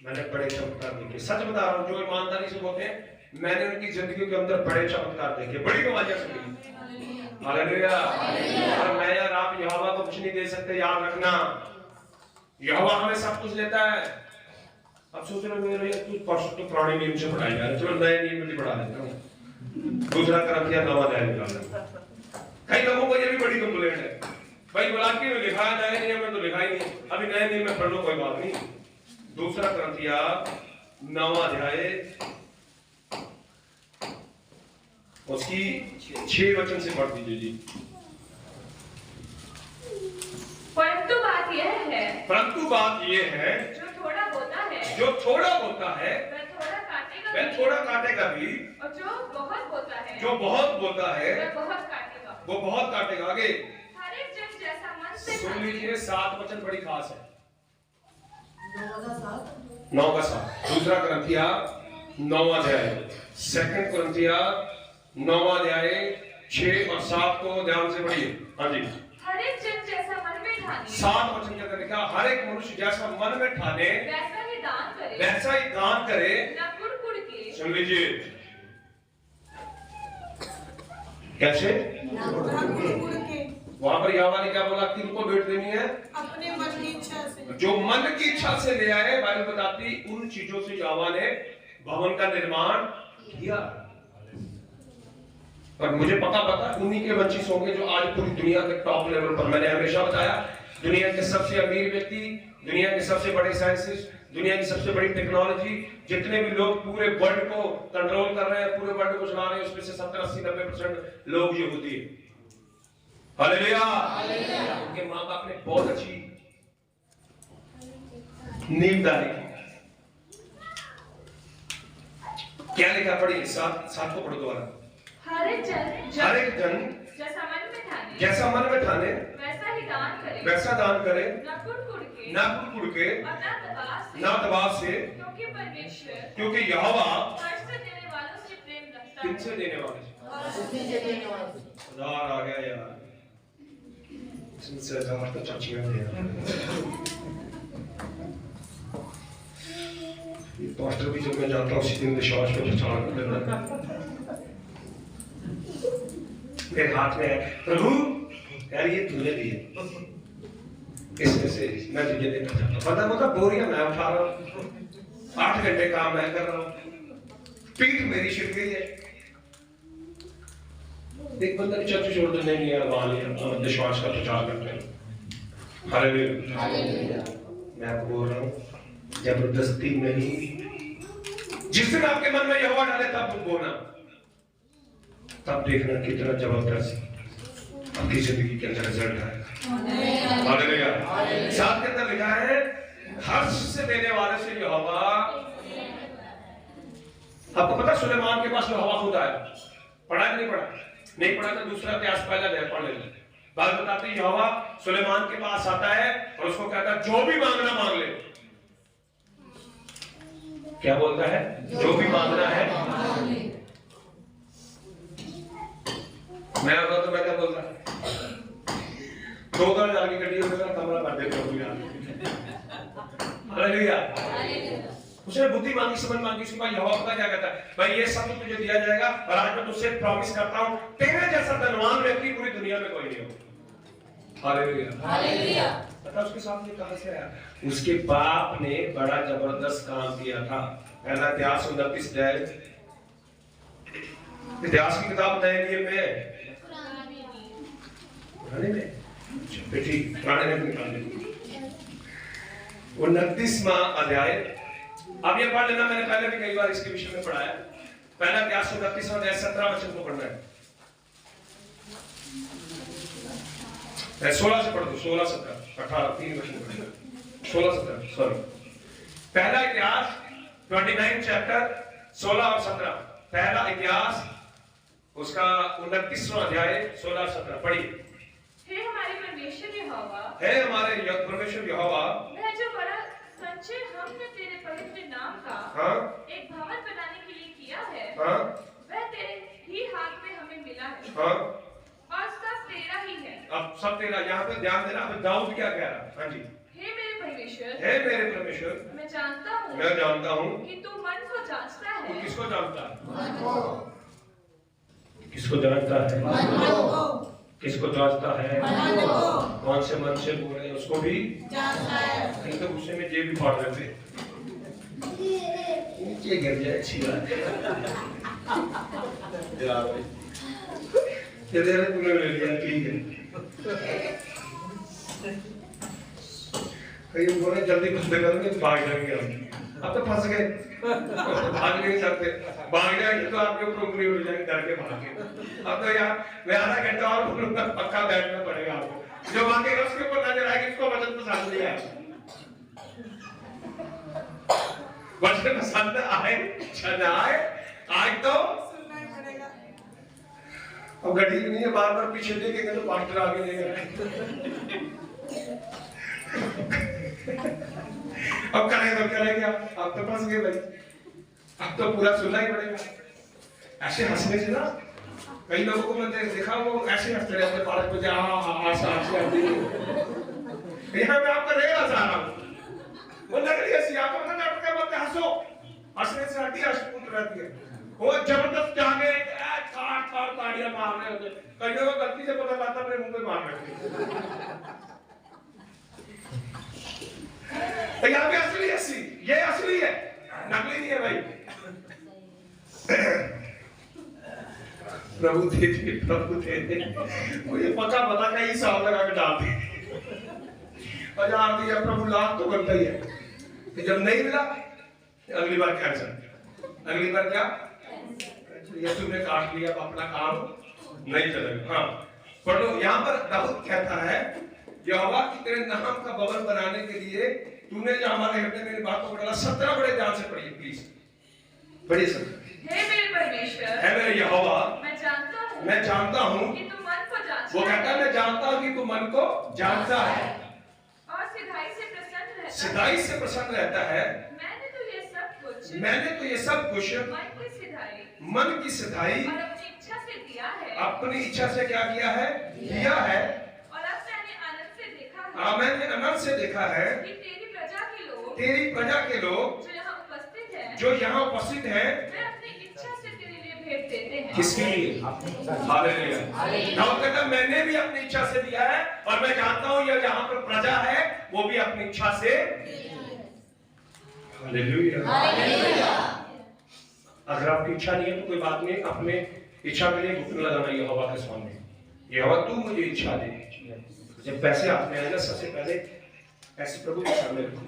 मैंने बड़े चमत्कार देखे। सच बता रहा हूँ, जो ईमानदारी से बोलते हैं, मैंने उनकी जिंदगी के अंदर बड़े चमत्कार देखे, बड़ी गवाहियां सुनी। हालेलुया। और मैं यार, आप यहोवा को कुछ नहीं दे सकते, याद रखना। यहोवा हमें सब कुछ देता है। अब सोच रहे मेरे तू परसों तो पुराने नियम से पढ़ाई जा रहा है, चलो नए नियम में पढ़ा देता हूँ। दूसरा करंथिया 9 अध्याय निकालना। कई लोगों को ये भी बड़ी कंप्लेंट है, भाई गुलाटी में लिखा है, नए नियम में तो लिखा ही नहीं। अभी नए नियम में पढ़ लो, कोई बात नहीं। दूसरा करंथिया 9 अध्याय उसकी 6 वचन से पढ़ दीजिए जी। परंतु बात यह है, जो थोड़ा बोता है, जो थोड़ा बोता है वह थोड़ा काटेगा भी, और जो बहुत बोता है, वह बहुत काटेगा। वो बहुत काटेगा। आगे हर एक जन जैसा मन से सुन लीजिए, 7 वचन बड़ी खास है। 9 9 का 7। दूसरा करंथिया 9 अध्याय, 2 करंथिया 9 अध्याय 6 और 7 को ध्यान से पढ़िए। हाँ जी। हर एक जन जैसा मन में ठाने, 7 वचन के अंदर लिखा, हर एक मनुष्य जैसा मन में ठाने वैसा ही दान करे, न कुड़ के। सुन लीजिए, कैसे? वहां पर यहोवा ने क्या बोला? किनको भेंट देनी है? अपने मन की इच्छा से। जो मन की इच्छा से ले आए। बाइबल बताती, उन चीजों से यहोवा ने भवन का निर्माण किया। पर मुझे पता उन्हीं के बच्चे होंगे जो आज पूरी दुनिया के टॉप लेवल पर, मैंने हमेशा बताया, दुनिया के सबसे अमीर व्यक्ति, दुनिया के सबसे बड़े साइंटिस्ट, दुनिया की सबसे बड़ी टेक्नोलॉजी, जितने भी लोग पूरे वर्ल्ड को कंट्रोल कर रहे हैं, पूरे वर्ल्ड को चला रहे हैं, उसमें से 70-80-90% लोग यहूदी हैं। हालेलुया। उनके माँ बाप ने बहुत अच्छी नींव डाली। क्या लिखा, पढ़िए, साथ को पढ़ो दोबारा। हर एक जन जैसा मन में ठाने वैसा ही दान करे, वैसा दान करे, न कुड़ के, ना दबाव से, क्योंकि परमेश्वर, क्योंकि यहोवा हर्ष से देने वालों से प्रेम रखता है। किनसे देने वाले से? उधार आ गया यार, इससे उधार तो चाचियां दे रहा ये पास्टर भी जब मैं जाता हूँ उसी दिन विश्वास पे प्रचार कर देना, मेरे हाथ में है, प्रभु यार ये तूने दिए, इसमें से मैं तुझे देना चाहता हूँ। पता मतलब बोरियां मैं उठा रहा हूँ, 8 घंटे काम मैं कर रहा हूँ, पीठ मेरी छिड़ गई है। एक बंदा ने चर्च छोड़ देने नहीं है, वहां विश्वास का प्रचार करते हैं। हालेलुया। मैं आपको बोल रहा हूँ, जबरदस्ती नहीं, जिस दिन आपके मन में यहोवा डाले तब तुम बोलना, तब देखना कितना जबरदस्त आपकी जिंदगी के अंदर रिजल्ट आएगा। हालेलुया। साथ के अंदर लिखा है, हर्ष से देने वाले से यहोवा। आपको पता सुलेमान के पास यहोवा खुद आया, पढ़ा कि नहीं पढ़ा? नहीं पढ़ा तो दूसरा इतिहास पहला पढ़ लेना। बात बताते हैं, यहोवा सुलेमान के पास आता है और उसको कहता है जो भी मांगना मांग ले। क्या बोलता है? जो भी मांगना है। मैं होगा तो मैं क्या बोलता? 2 घर जाके गड्डी में कमरा भर देते हो यार। हालेलुया। उसने बुद्धि मांगी, समझ मांगी, उसके बाद यहोवा पता क्या कहता है, भाई ये सब तुझे दिया जाएगा और आज मैं तुझसे प्रॉमिस करता हूं, तेरे जैसा धनवान व्यक्ति पूरी दुनिया में कोई नहीं होगा। हालेलुया। पता उसके सामने कहां से आया? उसके बाप ने बड़ा जबरदस्त काम किया था। पहला इतिहास 29 अध्याय, इतिहास की किताब नए नियम में, पुराने में, बेटी पुराने में निकाल 29वां अध्याय। अब ये पढ़ लेना, मैंने पहले भी कई बार इसके विषय में पढ़ाया। पहला इतिहास 29वां अध्याय 17 वचन को पढ़ना है। 16 से पढ़ दो, 16, 17, 18, 3 वचन पढ़ना, 16, 17, सॉरी। पहला इतिहास 29 चैप्टर 16 और 17, पहला इतिहास उसका 29वां अध्याय 16 और 17 पढ़िए। हे हमारे परमेश्वर यहोवा, हे हमारे परमेश्वर यहोवा, वह जो बड़ा संचय हमने तेरे पवित्र नाम का एक भवन बनाने के लिए किया है, वह तेरे ही हाथ में हमें मिला है, और सब तेरा ही है। अब सब तेरा, यहाँ पे ध्यान देना। अब दाऊद क्या कह रहा? हाँ जी। हे मेरे परमेश्वर, हे मेरे परमेश्वर, मैं जानता हूँ कि तू मन को जांचता है। तू किसको जानता है? किसको जानता है? किसको जांचता है? कौन से मन से बोल रहे हैं उसको भी जानता है। नहीं तो गुस्से में जेब भी फाड़ देते, नीचे गिर जाए, अच्छी बात है यार भाई, ये दे रहे तूने ले लिया, ठीक है। कई बोले जल्दी बंद करोगे तो भाग जाएंगे हम, अब तो फंस गए, भाग नहीं सकते, भाग जाएंगे तो आपके ऊपर उंगली उड़ जाएगी, डर के भागे। अब तो यार मैं आधा घंटा और बोलूंगा, पक्का बैठना पड़ेगा आपको, जो मांगेगा उसके ऊपर नजर आएगी, उसको वचन पसंद नहीं आएगा। वचन पसंद आए न आए, आज तो अब घड़ी नहीं है, बार बार पीछे देखेंगे तो पास्टर आगे नहीं है। अब करें क्या? अब तो फंस गए भाई, अब तो पूरा सुनना ही पड़ेगा। ऐसे हंसने से ना, कई लोगों को मैंने देखा वो ऐसे हंसते रहते, पार्क में यहाँ मैं आपका रेल हंसा रहा हूँ, वो लग रही है सियापा में नाटक के मत हंसो, हंसने से हड्डी हंसपूत रहती है। वो जबरदस्त जागे ठाट ठाट ताड़ियां मारने होते, कई लोगों को गलती से पता लगता अपने मुंह पे मार रखते। यहाँ पे असली हंसी, ये असली है, नकली नहीं है भाई। प्रभु दे दे, प्रभु दे दे। मुझे पता कहीं हिसाब लगा के डाल दे। 1000 दिया प्रभु, लाख तो बनता ही है। तो जब नहीं मिला अगली बार कैंसिल, अगली बार क्या, यीशु ने काट लिया, अपना काम नहीं चलेगा। हाँ, पर यहाँ पर दाऊद कहता है, यहोवा की तेरे नाम का भवन बनाने के लिए तूने जो हमारे हृदय में बात को डाला। 17 बड़े ध्यान से पढ़िए प्लीज, पढ़िए सब। हे मेरे परमेश्वर, है मेरे यहोवा, मैं जानता हूँ कि तू मन को जानता है। वो कहता है मैं जानता हूँ कि तू मन को जानता है और सिधाई से प्रसन्न रहता है। सिधाई से प्रसन्न रहता है। मैंने तो ये सब कुछ मन की सिधाई और अपनी इच्छा से दिया है। अपनी इच्छा से क्या किया है, दिया है। और अब मैंने आनंद से देखा है, मैंने आनंद से देखा है कि तेरी प्रजा के लोग जो यहाँ उपस्थित हैं वे अपनी इच्छा से तेरे लिए भेंट देते हैं। किसके लिए? हालेलुया। दाऊद कहता है मैंने भी अपनी इच्छा से दिया है और मैं जानता हूँ ये यहाँ पर प्रजा है वो भी अपनी इच्छा से। हालेलुया। अगर आपकी इच्छा नहीं है तो कोई बात नहीं, अपने इच्छा के लिए घुटने लगाना यहोवा के सामने, यहोवा तू मुझे इच्छा दे। जब पैसे हाथ में आए ना, सबसे पहले ऐसे प्रभु के सामने रखो,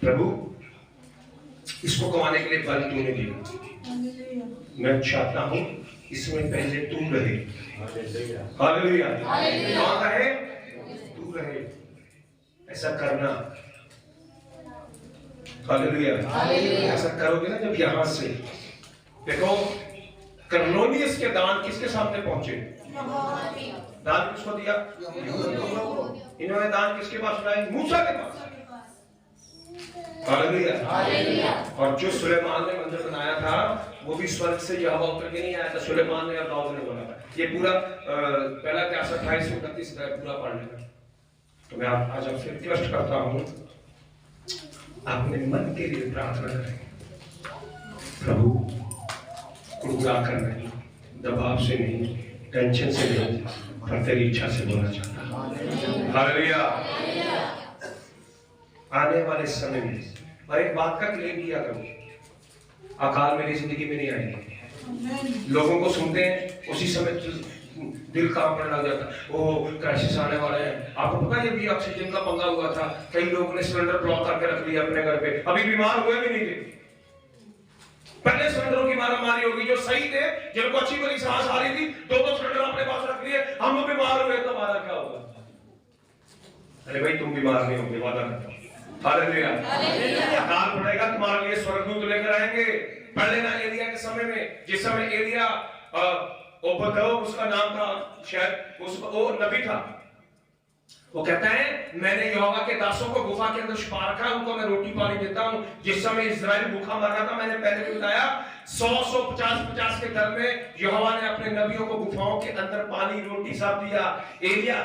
प्रभु इसको कमाने के लिए बल तूने दिया, मैं चाहता हूं इसमें पहले तू रहे। हालेलुया। कौन रहे? तू रहे। ऐसा करना। हालेलुया। ऐसा करोगे ना जब यहां से, देखो कर्नोलियस के दान किसके सामने पहुंचे? दान किसको दिया? इन्होंने दान किसके पास लाए? मूसा के पास। हालेलुया। और जो सुलेमान ने मंदिर बनाया था वो भी स्वर्ग से यहोवा उतर के नहीं आया था, सुलेमान ने और दाऊद ने बना था। ये पूरा पहला 28-29 पूरा पढ़ लेना। तो मैं आज आपसे रिक्वेस्ट करता हूँ अपने मन के लिए प्रार्थना करें, प्रभु कुड़कुड़ा कर नहीं, दबाव से नहीं, टेंशन से नहीं, पर तेरी इच्छा से बोलना चाहता हूं। हालेलुया। आने वाले समय में और एक बात का क्लेम किया करो, अकाल मेरी जिंदगी में नहीं आएगी। लोगों को सुनते हैं उसी समय दिल कांपने लग जाता है, ओह क्राइसिस आने वाले हैं। आपको पता है भी ऑक्सीजन का पंगा हुआ था, कई लोगों ने सिलेंडर ब्लॉक करके रख लिया अपने घर पे, अभी बीमार हुए भी नहीं थे। पहले सिलेंडरों की मारामारी होगी, जो सही थे जिनको अच्छी भली सांस आ रही थी, 2-2 सिलेंडर अपने पास रख लिए, हम लोग बीमार हुए तो हमारा क्या होगा? अरे भाई तुम बीमार नहीं होंगे, वादा करता हूं। हालेलुया। अकाल पड़ेगा, तुम्हारे लिए स्वर्गदूत लेकर आएंगे। पढ़ लेना एलिया के समय में, जिस समय एलिया ओबदोद उसका नाम था, शायद वो नबी था। वो कहता है मैंने यहोवा के दासों को गुफा के अंदर छुपा रखा है, उनको मैं रोटी पानी देता हूं। जिस समय इस्राएल भूखा मर रहा था, मैंने पहले भी बताया 100-150 के दर में यहोवा ने अपने नबियों को गुफाओं के अंदर पानी रोटी सब दिया। एलिया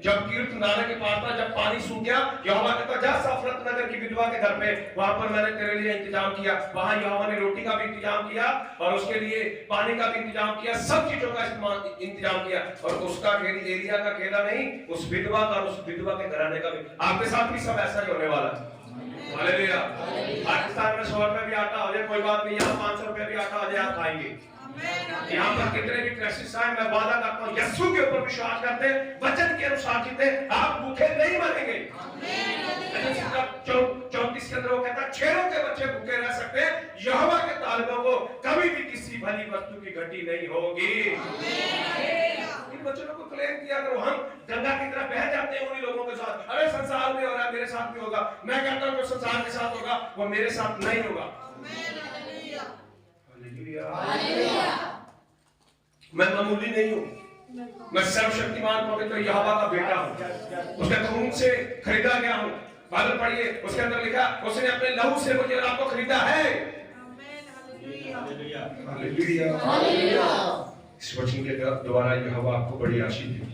जब कीर्त नाले के पास था, जब पानी सूख गया, यहोवा ने कहा जा साफरत नगर की विधवा के घर पे, वहां पर मैंने तेरे लिए इंतजाम किया। वहां यहोवा ने रोटी का भी इंतजाम किया और उसके लिए पानी का भी इंतजाम किया, सब चीजों का इंतजाम किया। और उसका एलिया का अकेला नहीं, उस विधवा का, उस विधवा के घराने का भी। आपके साथ भी सब ऐसा ही होने वाला है। हालेलुया। पाकिस्तान में 100 रुपए भी आटा हो जाए कोई बात नहीं, यहाँ 500 रुपए भी आटा हो जाए आप खाएंगे। यहाँ पर कितने भी क्राइसिस आए, मैं वादा करता हूँ यीशु के ऊपर विश्वास करते, वचन के अनुसार जीते, आप भूखे नहीं मरेंगे। 34 के अंदर वो कहता है छेरों के बच्चे भूखे रह सकते हैं, यहोवा के तालिबों को कभी भी किसी भली वस्तु की घटी नहीं होगी। इन बच्चों को क्लेम किया करो, हम गंगा की तरह बह जाते हैं उन्हीं लोगों के साथ। अरे संसार में हो रहा है, मेरे साथ भी होगा। मैं कहता हूँ जो संसार के साथ होगा वो मेरे साथ नहीं होगा। मैं मामूली नहीं हूँ, मैं सर्वशक्तिमान पवित्र यहोवा का बेटा हूँ, उसके खून से खरीदा गया हूँ। बाइबल पढ़िए, उसके अंदर लिखा उसने अपने लहू से मुझे और आपको खरीदा है। हालेलुया। इस वचन के द्वारा यहोवा आपको बड़ी आशीष दे।